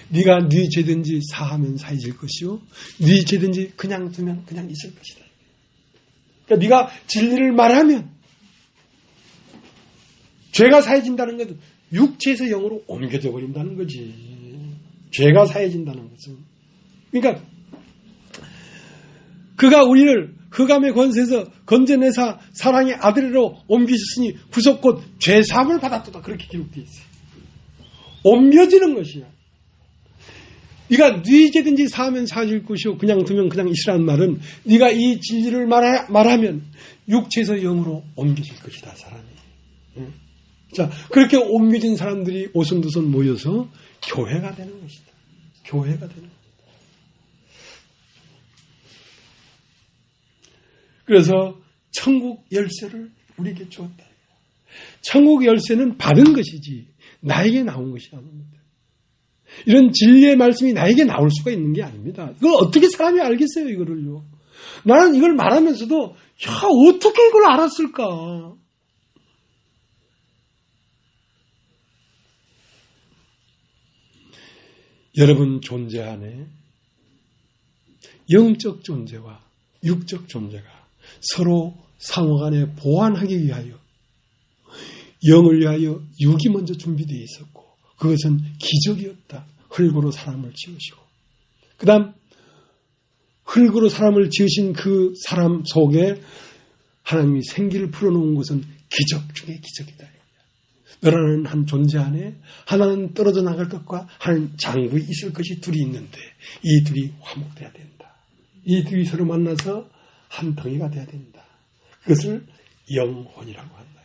네가 네 죄든지 사하면 사해질 것이요 네 죄든지 그냥 두면 그냥 있을 것이다. 그러니까 네가 진리를 말하면 죄가 사해진다는 것은 육체에서 영으로 옮겨져 버린다는 거지. 죄가 사해진다는 것은. 그러니까 그가 우리를 흑암의 권세에서 건져내사 사랑의 아들로 옮기셨으니 구속 곧 죄사함을 받았도다. 그렇게 기록되어 있어요. 옮겨지는 것이야. 네가 네 죄든지 사하면 사해질 것이요 그냥 두면 그냥 있으라는 말은 네가 이 진리를 말하면 육체에서 영으로 옮겨질 것이다. 사람이. 자, 그렇게 옮겨진 사람들이 오손도손 모여서 교회가 되는 것이다. 교회가 되는 것이다. 그래서 천국 열쇠를 우리에게 주었다. 천국 열쇠는 받은 것이지 나에게 나온 것이 아닙니다. 이런 진리의 말씀이 나에게 나올 수가 있는 게 아닙니다. 이걸 어떻게 사람이 알겠어요, 이거를요. 나는 이걸 말하면서도 야, 어떻게 이걸 알았을까? 여러분 존재 안에 영적 존재와 육적 존재가 서로 상호간에 보완하기 위하여 영을 위하여 육이 먼저 준비되어 있었고 그것은 기적이었다. 흙으로 사람을 지으시고 그 다음 흙으로 사람을 지으신 그 사람 속에 하나님이 생기를 풀어놓은 것은 기적 중에 기적이다. 너라는 한 존재 안에 하나는 떨어져 나갈 것과 하나는 장부에 있을 것이 둘이 있는데 이 둘이 화목돼야 된다. 이 둘이 서로 만나서 한 덩이가 돼야 된다. 그것을 영혼이라고 한다.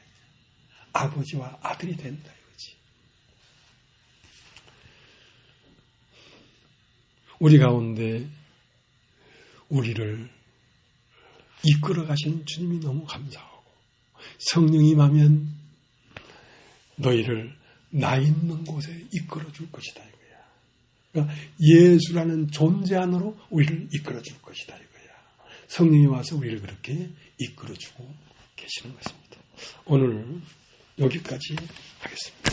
아버지와 아들이 된다 이거지. 우리 가운데 우리를 이끌어 가시는 주님이 너무 감사하고 성령이 임하면 너희를 나 있는 곳에 이끌어 줄 것이다 이거야. 그러니까 예수라는 존재 안으로 우리를 이끌어 줄 것이다 이거야. 성령이 와서 우리를 그렇게 이끌어 주고 계시는 것입니다. 오늘 여기까지 하겠습니다.